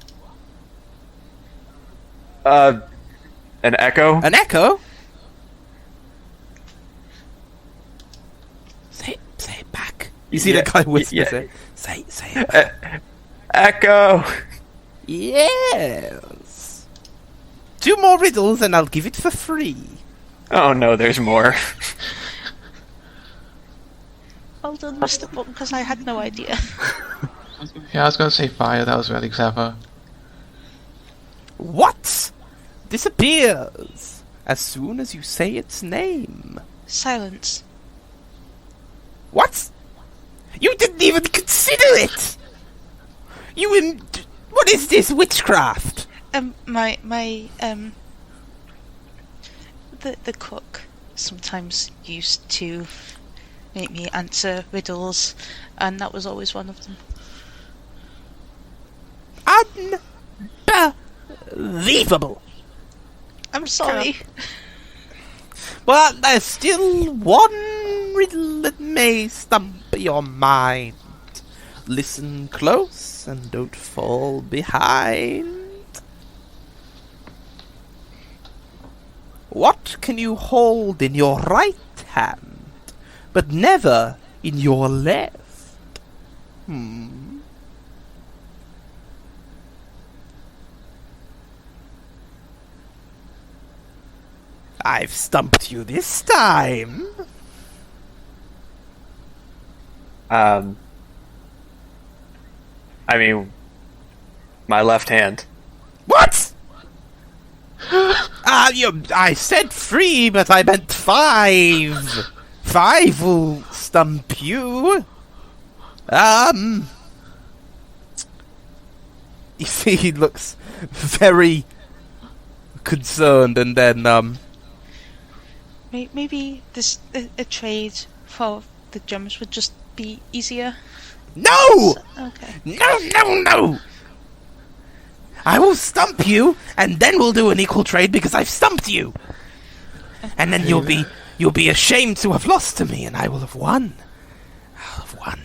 An echo? An echo? Say it back. You see that guy whispers it. Say it back. Echo! Yes. 2 more riddles and I'll give it for free. Oh no, there's more. Well done, Mr. Buck, because I had no idea. Yeah, I was going to say fire. That was really clever. What? Disappears as soon as you say its name. Silence. What? You didn't even consider it! What is this witchcraft? The cook sometimes used to make me answer riddles, and that was always one of them. Unbelievable! I'm sorry. But there's still one riddle that may stump your mind. Listen close and don't fall behind. What can you hold in your right hand, but never in your left? I've stumped you this time. I mean, my left hand. What? I said 3, but I meant 5. 5 will stump you. You see, he looks very concerned, and then, Maybe this a trade for the gems would just be easier. No! Okay. No! I will stump you, and then we'll do an equal trade because I've stumped you. And then you'll be ashamed to have lost to me, and I will have won. I'll have won.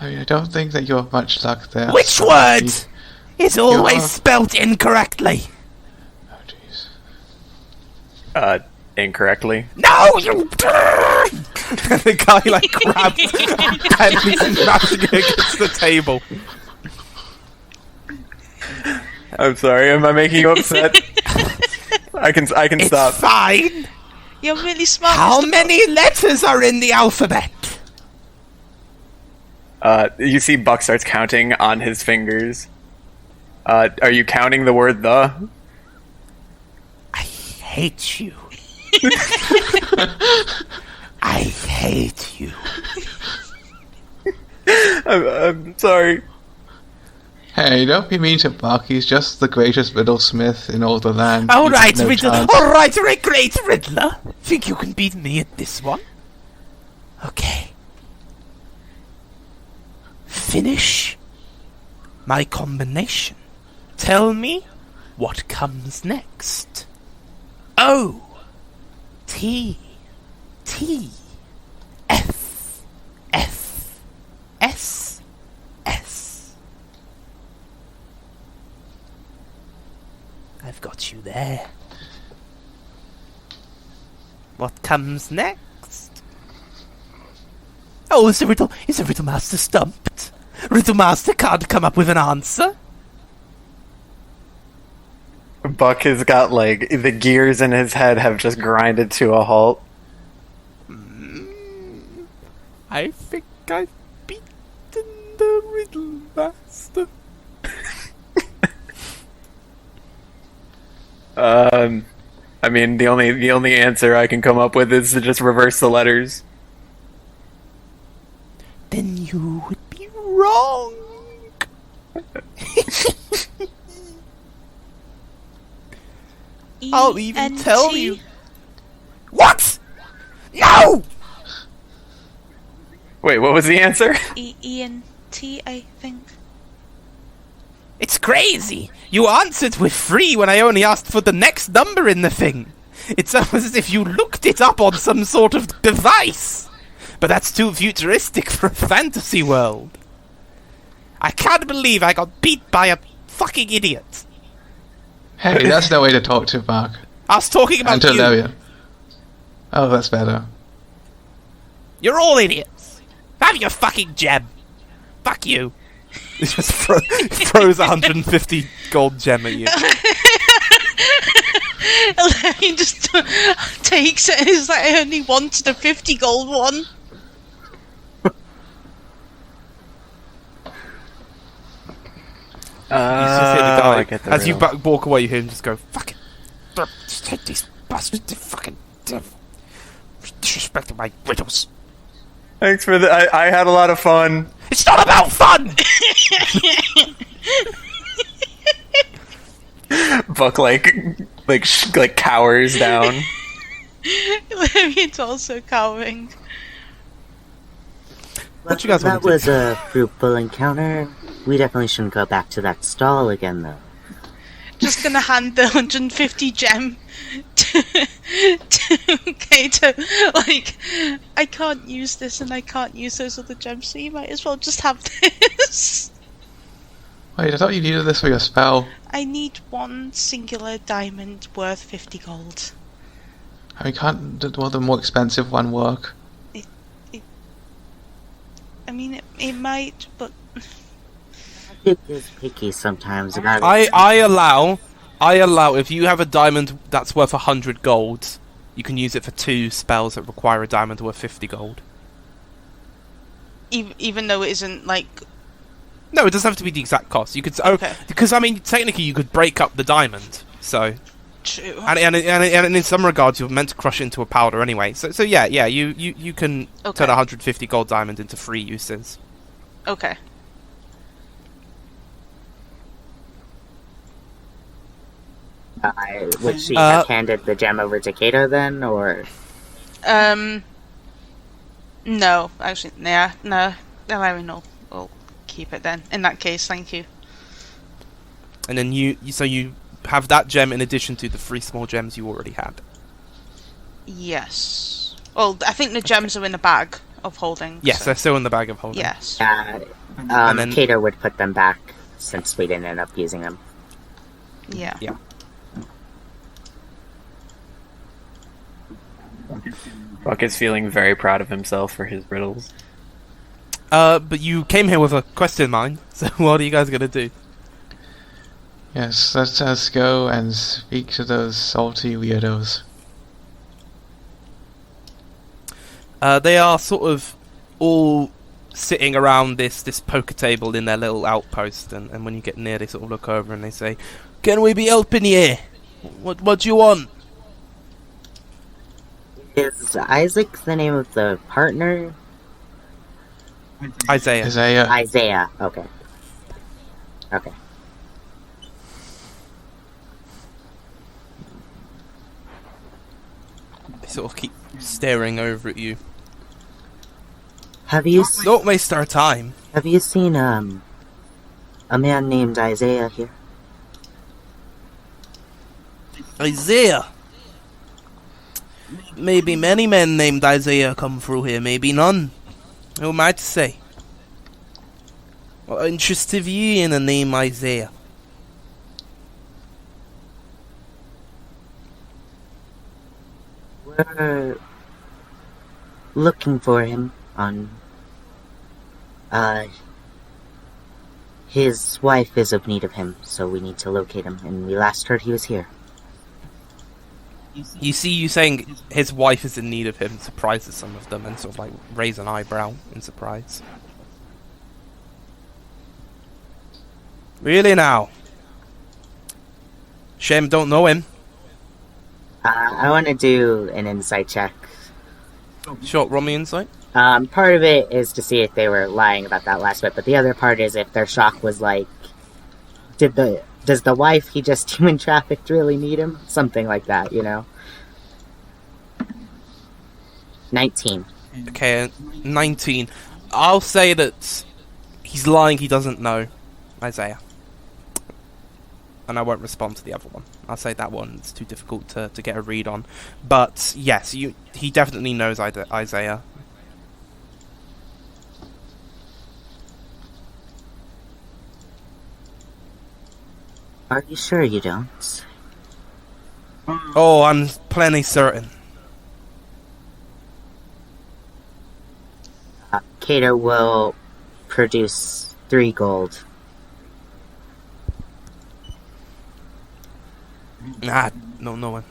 I mean, I don't think that you have much luck there. Which word is always spelt incorrectly? Incorrectly. No, you. And the guy like grabs and he's smashing it against the table. I'm sorry. Am I making you upset? I can It's stop. fine. You're really smart. How Mr. many letters are in the alphabet? You see Buck starts counting on his fingers. Are you counting the word the? I hate you. I hate you. I'm sorry. Hey, don't be mean to Buck. He's just the greatest riddlesmith in all the land. All He's right, no Riddler. chance. All right, great Riddler. Think you can beat me at this one? Okay. Finish my combination. Tell me what comes next. O T T F F S S. I've got you there. What comes next? Oh, is the Riddle Master stumped? Riddle Master can't come up with an answer? Buck has got, like, the gears in his head have just grinded to a halt. I think I've beaten the Riddle Master. I mean, the only answer I can come up with is to just reverse the letters. Then you would be wrong. I'll even tell you. What? No! Wait, what was the answer? E-N-T, I think. It's crazy. You answered with 3 when I only asked for the next number in the thing. It's almost as if you looked it up on some sort of device. But that's too futuristic for a fantasy world. I can't believe I got beat by a fucking idiot. Hey, that's no way to talk to Buck. I was talking about And to you. Larian. Oh, that's better. You're all idiots. Have your fucking gem. Fuck you. He just throws 150 gold gem at you. He just takes it. It's like I only wanted a 50 gold one. You just hear the guy, I get the as you riddle. walk away, you hear him just go, fuck it. Just hate these bastards. They fucking disrespecting my riddles. Thanks for the. I had a lot of fun. It's not about fun! Buck like cowers down. It's also cowering. What you guys that wanna do? was a fruitful encounter. We definitely shouldn't go back to that stall again, though. Just gonna hand the 150 gem to Kato. Like, I can't use this and I can't use those other gems, so you might as well just have this. Wait, I thought you needed this for your spell. I need one singular diamond worth 50 gold. I mean, can't the more expensive one work? I mean, it might, but It is picky sometimes about I allow if you have a diamond that's worth 100 gold, you can use it for 2 spells that require a diamond worth 50 gold. even though it isn't like. No, it doesn't have to be the exact cost. You could because I mean technically you could break up the diamond. So True. and in some regards you're meant to crush it into a powder anyway. So yeah, you can turn a 150 gold diamond into 3 uses. Okay. Would she have handed the gem over to Kato then, or? No, actually, yeah, no. We'll keep it then. In that case, thank you. And then you have that gem in addition to the 3 small gems you already had. Yes. Well, I think the gems are in the bag of holding. Yes, so. they're still in the bag of holding. Yes. And then- Kato would put them back since we didn't end up using them. Yeah. Yeah. Buck is feeling very proud of himself for his riddles. But you came here with a quest in mind, so what are you guys gonna do? Yes, let us go and speak to those salty weirdos. They are sort of all sitting around this poker table in their little outpost, and when you get near, they sort of look over and they say, "Can we be helping you? What do you want?" Is Isaac the name of the partner? Isaiah. Isaiah. Okay. Okay. They sort of keep staring over at you. Have you Don't waste our time. have you seen a man named Isaiah here? Isaiah. Maybe many men named Isaiah come through here, maybe none. Who am I to say? What interest have ye in the name Isaiah? We're looking for him on his wife is of need of him, so we need to locate him, and we last heard he was here. You see, you saying his wife is in need of him surprises some of them and sort of like raise an eyebrow in surprise. Really now? Shame don't know him. I want to do an insight check. Short, roll me insight. Part of it is to see if they were lying about that last bit, but the other part is if their shock was like, does the wife he just human trafficked really need him? Something like that, you know? 19. Okay, 19. I'll say that he's lying, he doesn't know Isaiah. And I won't respond to the other one. I'll say that one's too difficult to get a read on. But yes, he definitely knows Isaiah. Are you sure you don't? Oh, I'm plenty certain. Cato will produce 3 gold. Nah, no one.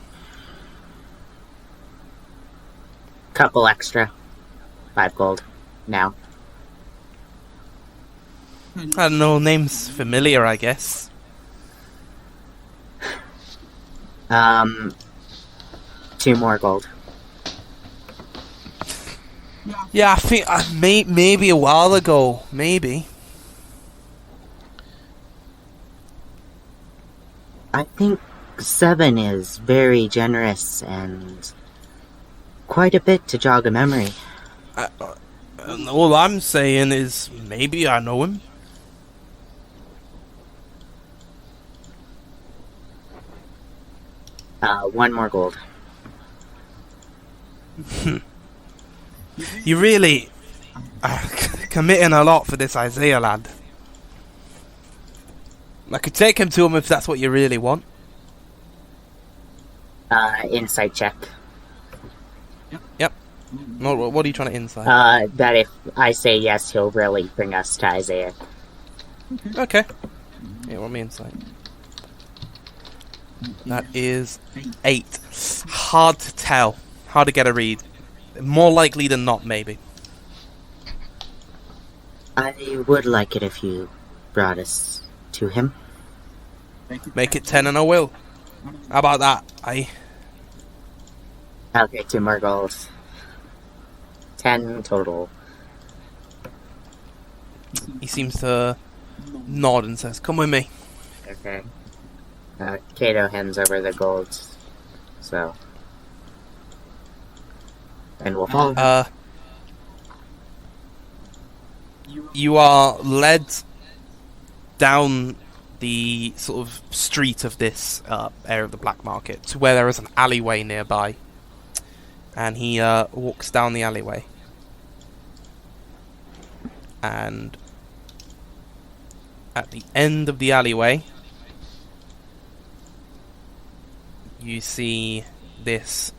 Couple extra. 5 gold. Now. I don't know, name's familiar, I guess. 2 more gold. Yeah, I think maybe a while ago, maybe. I think 7 is very generous and quite a bit to jog a memory. All I'm saying is maybe I know him. 1 more gold. You really are committing a lot for this Isaiah lad. I could take him to him if that's what you really want. Insight check. Yep. No, what are you trying to insight? That if I say yes, he'll really bring us to Isaiah. Okay. Yeah, roll me insight. That is 8. Hard to tell. Hard to get a read. More likely than not, maybe. I would like it if you brought us to him. Make it 10 and I will. How about that? Okay, 2 more gold. 10 total. He seems to nod and says, "Come with me." Okay. Cato hands over the gold. So. And we'll follow. You are led down the sort of street of this area of the black market to where there is an alleyway nearby. And he walks down the alleyway. And at the end of the alleyway, you see this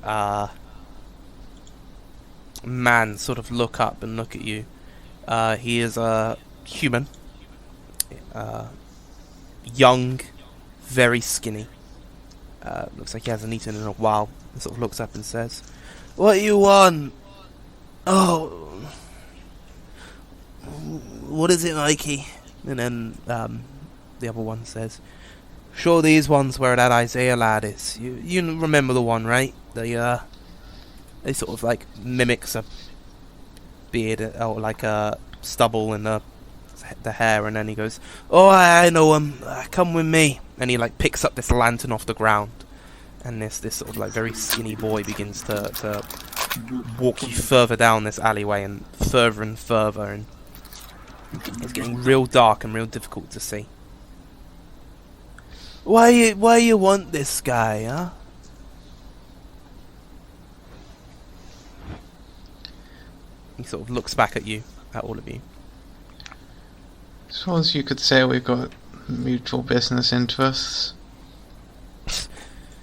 man sort of look up and look at you. He is a human, young, very skinny. Looks like he hasn't eaten in a while. He sort of looks up and says, "What do you want?" "Oh, what is it, Mikey?" And then the other one says, "Sure, these ones where that Isaiah lad is. You remember the one, right? They sort of like mimics a beard or like a stubble in the hair, and then he goes, "Oh, I know him. Come with me." And he like picks up this lantern off the ground, and this sort of like very skinny boy begins to walk you further down this alleyway and further, and it's getting real dark and real difficult to see. Why you want this guy, huh?" He sort of looks back at you, at all of you. Suppose you could say we've got mutual business interests.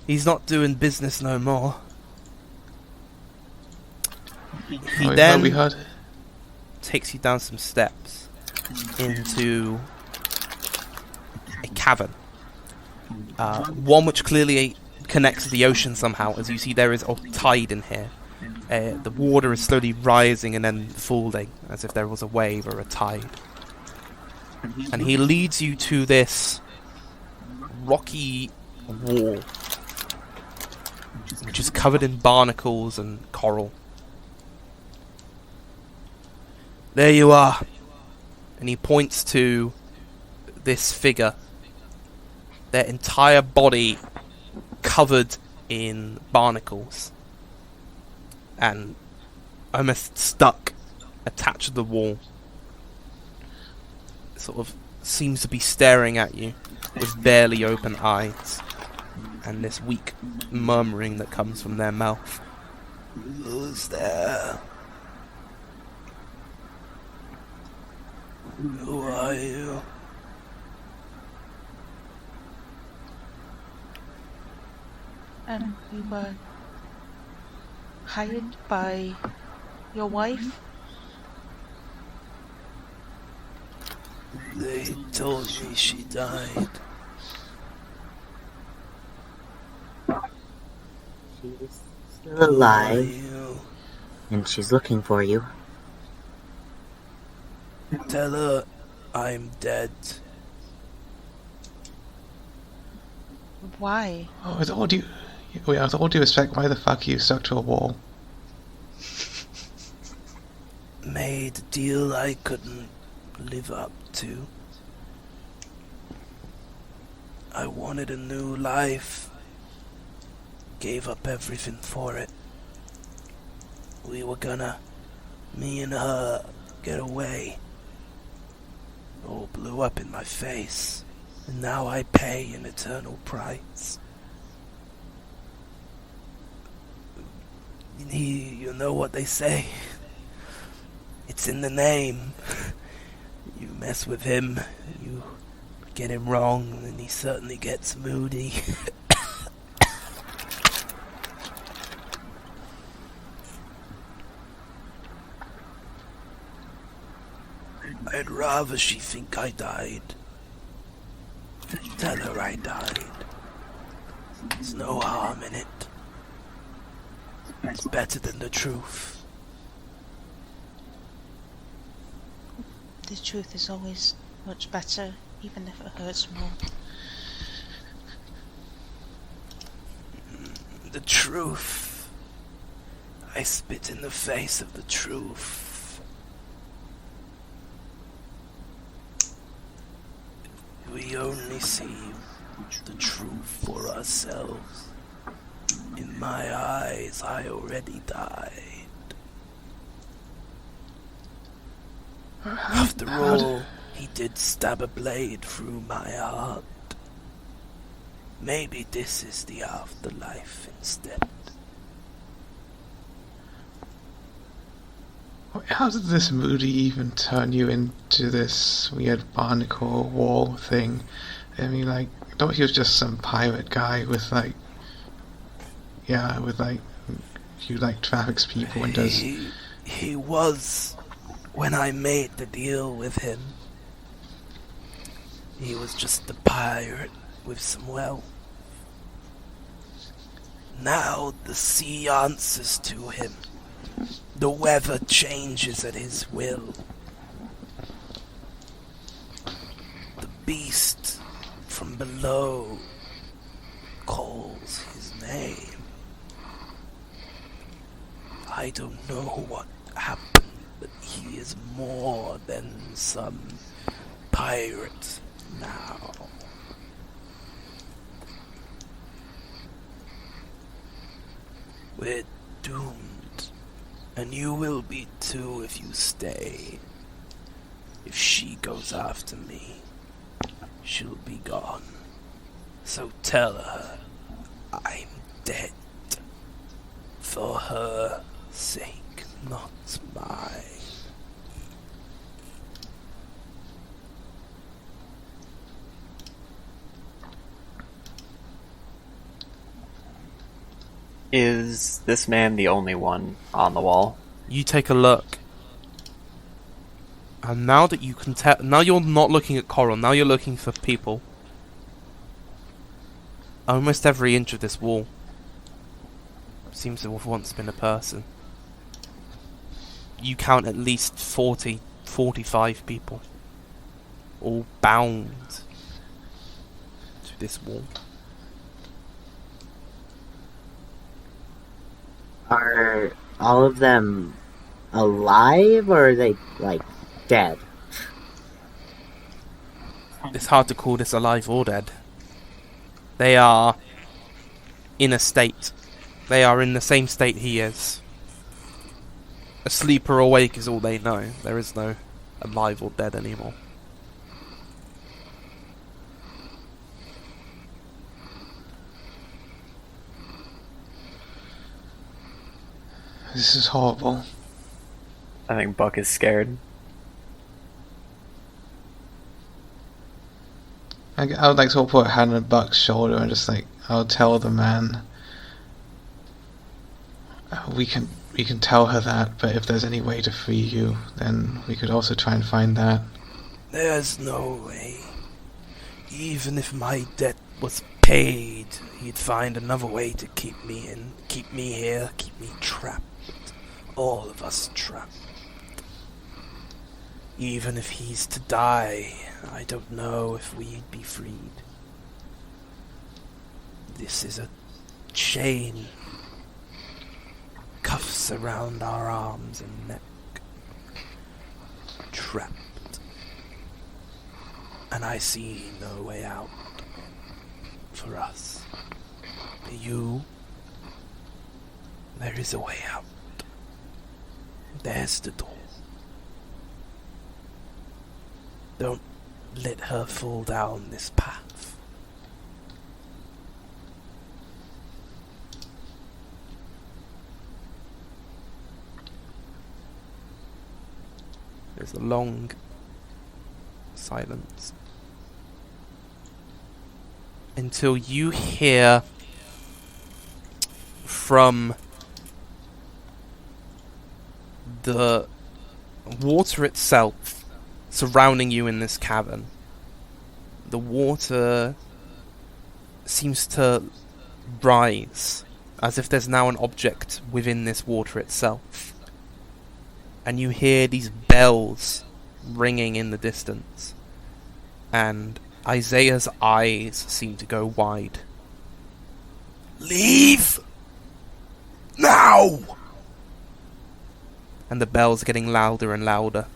He's not doing business no more. He We then heard. takes you down some steps into a cavern. One which clearly connects to the ocean somehow. As you see, there is a tide in here. The water is slowly rising and then falling, as if there was a wave or a tide. And he leads you to this rocky wall, which is covered in barnacles and coral. "There you are." And he points to this figure, their entire body covered in barnacles and almost stuck, attached to the wall. Sort of seems to be staring at you with barely open eyes, and this weak murmuring that comes from their mouth. "Who's there? Who are you?" And we were hired by your wife? "They told me she died." She's still alive, and she's looking for you. "Tell her I'm dead." Why? Oh, with all due respect, why the fuck are you stuck to a wall? Made a deal I couldn't live up to. I wanted a new life. Gave up everything for it. We were gonna, me and her, get away. All blew up in my face, and now I pay an eternal price. You know what they say. It's in the name. You mess with him, you get him wrong, and he certainly gets moody. I'd rather she think I died. Tell her I died. There's no harm in it. It's better than the truth. The truth is always much better, even if it hurts more. The truth. I spit in the face of the truth. We only see the truth for ourselves. In my eyes, I already died. After all, he did stab a blade through my heart. Maybe this is the afterlife instead. How did this Moody even turn you into this weird barnacle wall thing? I mean, like, I thought he was just some pirate guy with, like, you, like, traffics people and does He was when I made the deal with him. He was just a pirate with some wealth. Now the sea answers to him. The weather changes at his will. The beast from below calls his name. I don't know what happened, but he is more than some pirate now. We're doomed, and you will be too if you stay. If she goes after me, she'll be gone. So tell her I'm dead. For her sake, not mine. Is this man the only one on the wall? You take a look. And now that you can tell, now you're not looking at coral, now you're looking for people. Almost every inch of this wall seems to have once been a person. You count at least 40, 45 people, all bound to this wall. Are all of them alive, or are they, like, dead? It's hard to call this alive or dead. They are in a state. They are in the same state he is. Asleep or awake is all they know. There is no alive or dead anymore. This is horrible. I think Buck is scared. I would like to put a hand on Buck's shoulder and just like, I'll tell the man. We can tell her that, but if there's any way to free you, then we could also try and find that. There's no way. Even if my debt was paid, he'd find another way to keep me in, keep me here, keep me trapped. All of us trapped. Even if he's to die, I don't know if we'd be freed. This is a chain. Cuffs around our arms and neck. Trapped. And I see no way out for us. For you, there is a way out. There's the door. Don't let her fall down this path. There's a long silence until you hear from the water itself surrounding you in this cavern. The water seems to rise as if there's now an object within this water itself. And you hear these bells ringing in the distance. And Isaiah's eyes seem to go wide. Leave! Now! And the bells are getting louder and louder.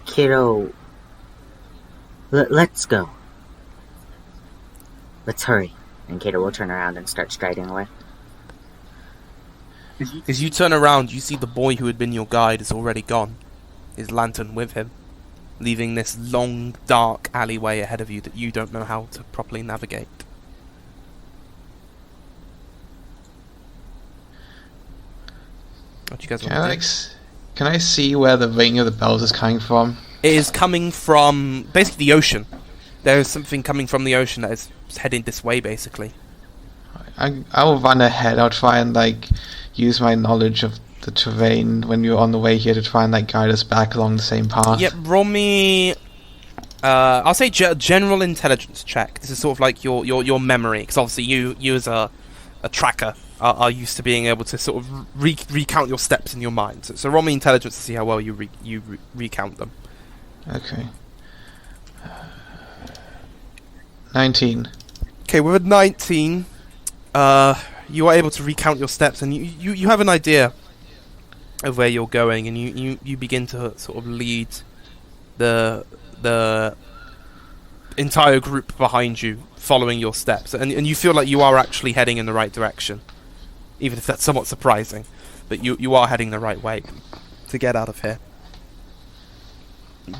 Kiddo, let's go. Let's hurry. And Kiddo will turn around and start striding away. As you turn around, you see the boy who had been your guide is already gone. His lantern with him, leaving this long, dark alleyway ahead of you that you don't know how to properly navigate. What do you guys want to do? Can I see where the ring of the bells is coming from? It is coming from basically the ocean. There is something coming from the ocean that is heading this way, basically. I will run ahead. I'll try and like use my knowledge of the terrain when you're on the way here to try and like guide us back along the same path. Yep, roll me. I'll say general intelligence check. This is sort of like your memory, because obviously you as a tracker are used to being able to sort of recount your steps in your mind. So roll me intelligence to see how well you recount them. Okay. 19. Okay, with a 19, you are able to recount your steps, and you have an idea of where you're going, and you begin to sort of lead the entire group behind you, following your steps, and you feel like you are actually heading in the right direction, even if that's somewhat surprising, but you are heading the right way to get out of here.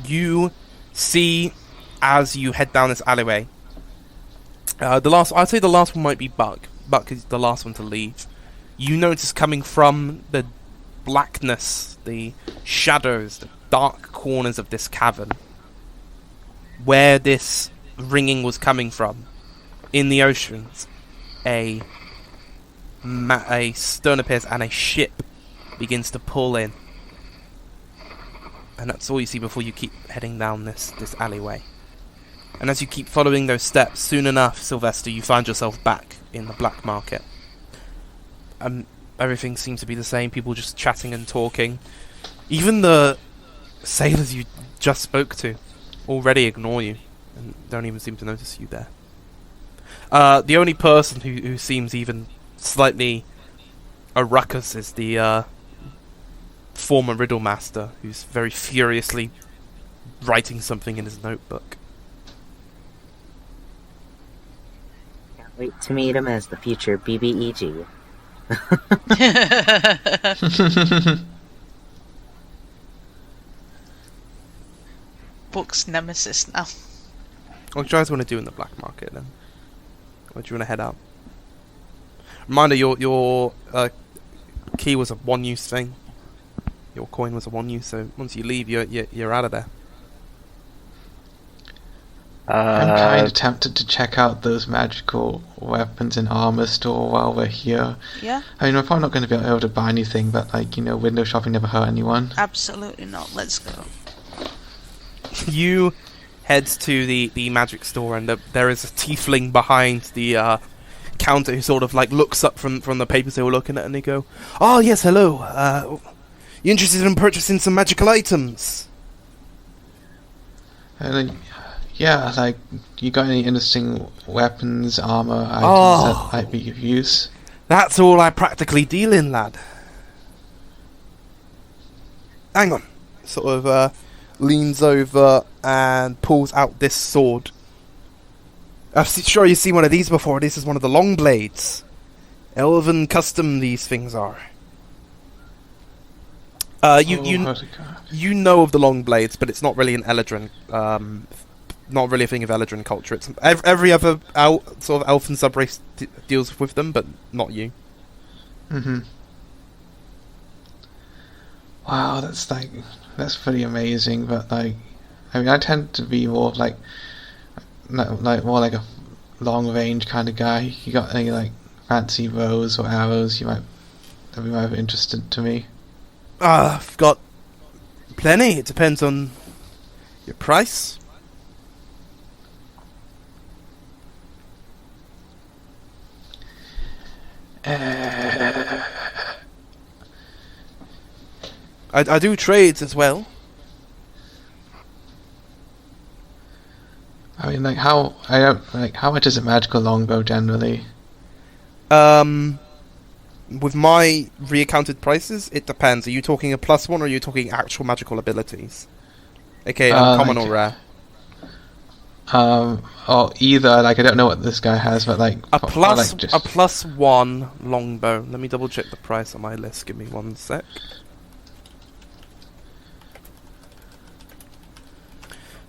You see, as you head down this alleyway, I'd say the last one might be Buck. Buck is the last one to leave. You notice coming from the blackness, the shadows, the dark corners of this cavern, where this ringing was coming from, in the oceans, a stern appears and a ship begins to pull in. And that's all you see before you keep heading down this alleyway. And as you keep following those steps, soon enough, Sylvester, you find yourself back in the black market. Everything seems to be the same, people just chatting and talking. Even the sailors you just spoke to already ignore you, and don't even seem to notice you there. The only person who seems even slightly a ruckus is the former riddle master, who's very furiously writing something in his notebook. Wait to meet him as the future BBEG. Book's nemesis now. What do you guys want to do in the black market then? Or do you want to head out? Reminder, your key was a one-use thing. Your coin was a one-use, so once you leave, you're out of there. I'm kind of tempted to check out those magical weapons and armor store while we're here. Yeah? I mean, we're probably not going to be able to buy anything, but like, window shopping never hurt anyone. Absolutely not. Let's go. You head to the magic store, and there is a tiefling behind the counter who sort of like looks up from the papers they were looking at, and they go, "Oh yes, hello. You interested in purchasing some magical items?" Yeah, like, you got any interesting weapons, armor, items that might be of use? That's all I practically deal in, lad. Hang on. Sort of leans over and pulls out this sword. I'm sure you've seen one of these before. This is one of the long blades. Elven custom these things are. You know of the long blades, but it's not really an Eladrin, not really a thing of Eladrin culture. It's every other sort of elfin subrace deals with them, but not you. Mm-hmm. Wow, that's pretty amazing. But like, I mean, I tend to be more like more like a long range kind of guy. You got any like fancy bows or arrows that be more interested to me? I've got plenty. It depends on your price. I do trades as well. I mean, how much is a magical longbow generally? With my reaccounted prices, it depends. Are you talking a +1 or are you talking actual magical abilities? Okay, uncommon or rare? Or either. Like, I don't know what this guy has, but like a +1 longbow. Let me double check the price on my list. Give me 1 sec.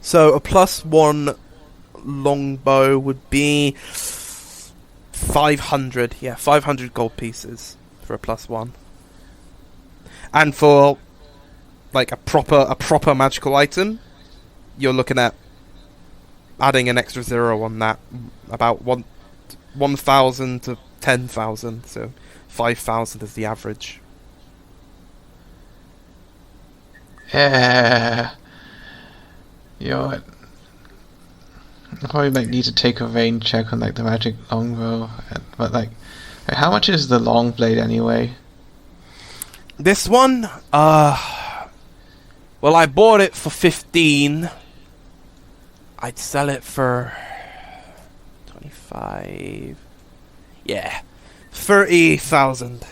So a +1 longbow would be 500. Yeah, 500 gold pieces for a +1. And for like a proper magical item, you're looking at adding an extra 0 on that, about 1,000 to 10,000, so 5,000 is the average. Yeah. You know what? I probably need to take a range check on the magic longbow, but how much is the long blade anyway? This one, well, I bought it for 15. I'd sell it for 25. Yeah, 30,000.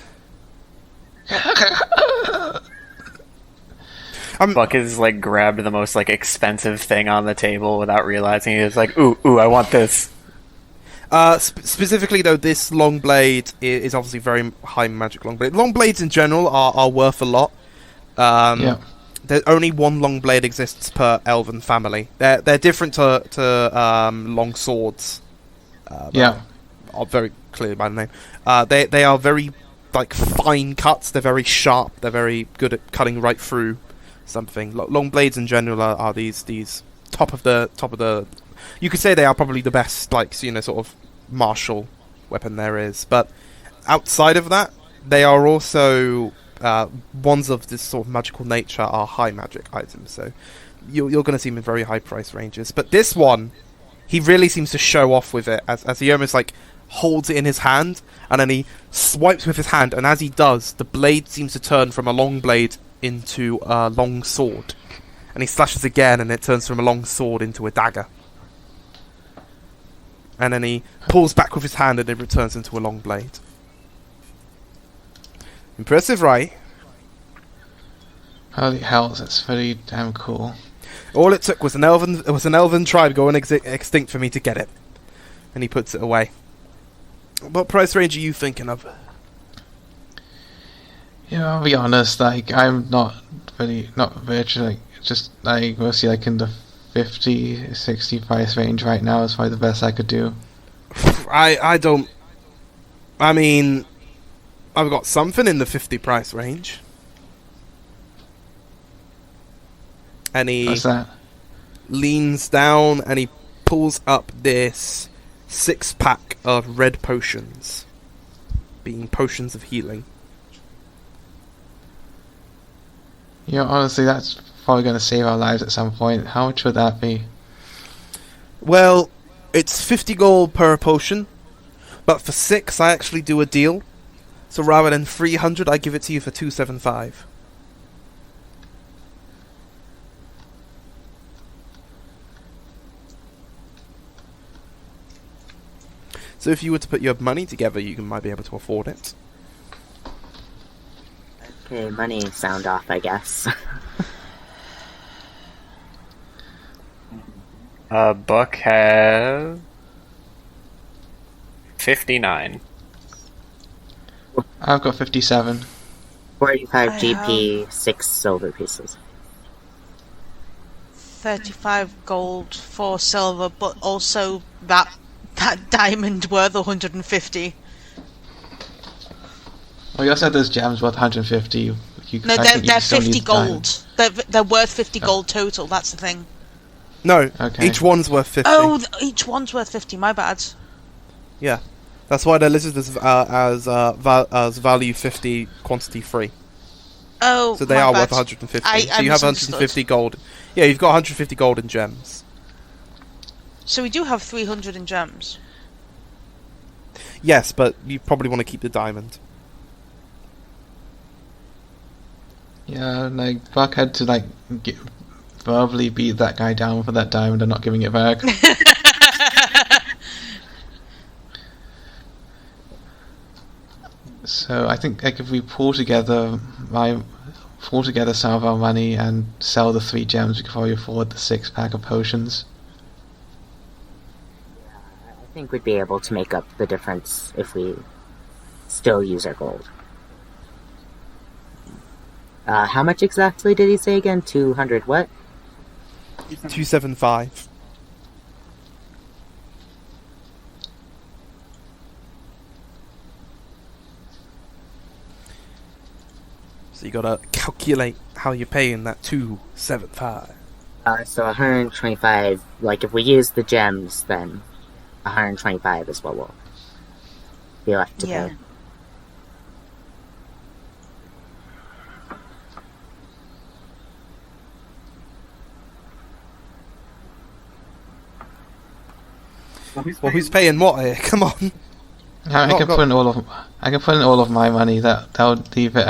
Buck has grabbed the most expensive thing on the table without realizing. He's like, ooh, I want this. Specifically though, this long blade is obviously very high magic long blade. Long blades in general are worth a lot. Yeah. There only one long blade exists per elven family. They're different to long swords. Yeah. Are very clear by the name. They are very fine cuts. They're very sharp. They're very good at cutting right through something. Long blades in general are these top of the. You could say they are probably the best sort of martial weapon there is. But outside of that, they are also ones of this sort of magical nature are high magic items. So you're going to see them in very high price ranges. But this one, he really seems to show off with it as he almost holds it in his hand, and then he swipes with his hand, and as he does, the blade seems to turn from a long blade into a long sword, and he slashes again, and it turns from a long sword into a dagger, and then he pulls back with his hand, and it returns into a long blade. Impressive, right? Holy hell, that's very damn cool. All it took was an elven tribe going extinct for me to get it, and he puts it away. What price range are you thinking of? Yeah, I'll be honest, I'm not rich, just mostly in the 50, 60 price range right now is probably the best I could do. I mean, I've got something in the 50 price range. And he What's that? leans down and he pulls up this 6-pack of red potions, being potions of healing. You know, honestly, that's probably going to save our lives at some point. How much would that be? Well, it's 50 gold per potion, but for 6 I actually do a deal. So rather than 300, I give it to you for 275. So if you were to put your money together, you might be able to afford it. Okay, money sound off, I guess. Buck has 59. I've got 57. 45 I GP, 6 silver pieces. 35 gold, 4 silver, but also that diamond worth 150. Well, you also had those gems worth 150. No, they're 50 gold. They're worth 50 gold total, that's the thing. No, Okay. each one's worth 50. Oh, each one's worth 50, my bad. Yeah, that's why they're listed as value 50, quantity free. Oh, So they my are bad. worth 150. I So you have misunderstood. 150 gold. Yeah, you've got 150 gold in gems. So we do have 300 in gems. Yes, but you probably want to keep the diamond. Yeah, Buck had to verbally beat that guy down for that diamond and not giving it back. So I think if we pull together some of our money and sell the 3 gems, we could probably afford the 6-pack of potions. I think we'd be able to make up the difference if we still use our gold. How much exactly did he say again? 200 what? 275. So you gotta calculate how you're paying that 275. So 125, if we use the gems, then 125 is what we'll... be left to Yeah. pay. Well, who's paying what here? Come on. I Not can got- put in all of my money. That would leave it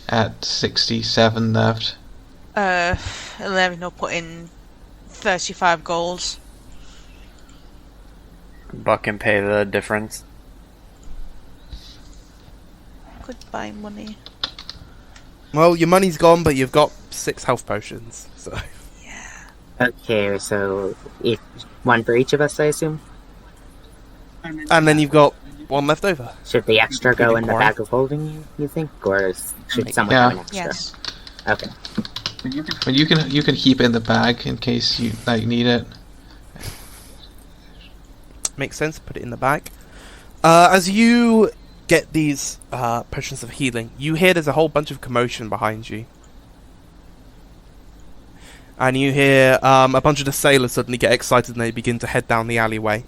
at 67 left. 11 will put in 35 goals. Buck can pay the difference. Goodbye, money. Well, your money's gone, but you've got 6 health potions, so... Okay, so one for each of us, I assume? And then you've got 1 left over. Should the extra go in the Quarry. bag of holding, you think? Or should someone Yeah. have an extra? Yes. Okay. But you can keep it in the bag in case you need it. Makes sense, put it in the bag. As you get these potions of healing, you hear there's a whole bunch of commotion behind you. And you hear a bunch of the sailors suddenly get excited and they begin to head down the alleyway.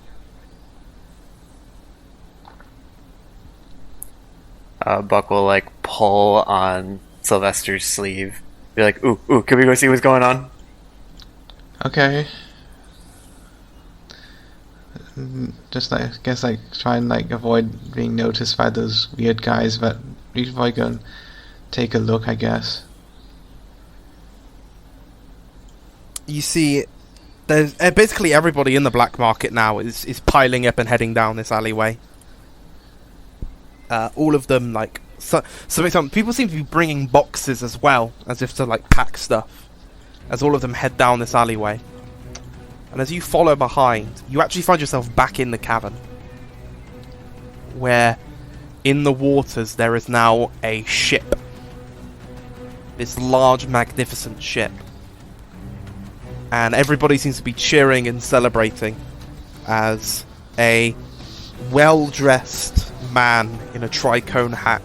Buck will like pull on Sylvester's sleeve. Be like, ooh, can we go see what's going on? Okay. Just try and avoid being noticed by those weird guys, but we should probably go and take a look, I guess. You see, there's basically everybody in the black market now is piling up and heading down this alleyway. All of them, so for example, people seem to be bringing boxes as well, as if to pack stuff, as all of them head down this alleyway. And as you follow behind, you actually find yourself back in the cavern, where in the waters there is now a ship. This large, magnificent ship. And everybody seems to be cheering and celebrating as a well-dressed man in a tricone hat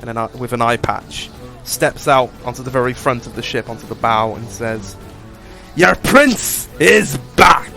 and with an eye patch steps out onto the very front of the ship, onto the bow, and says, "Your prince is back!"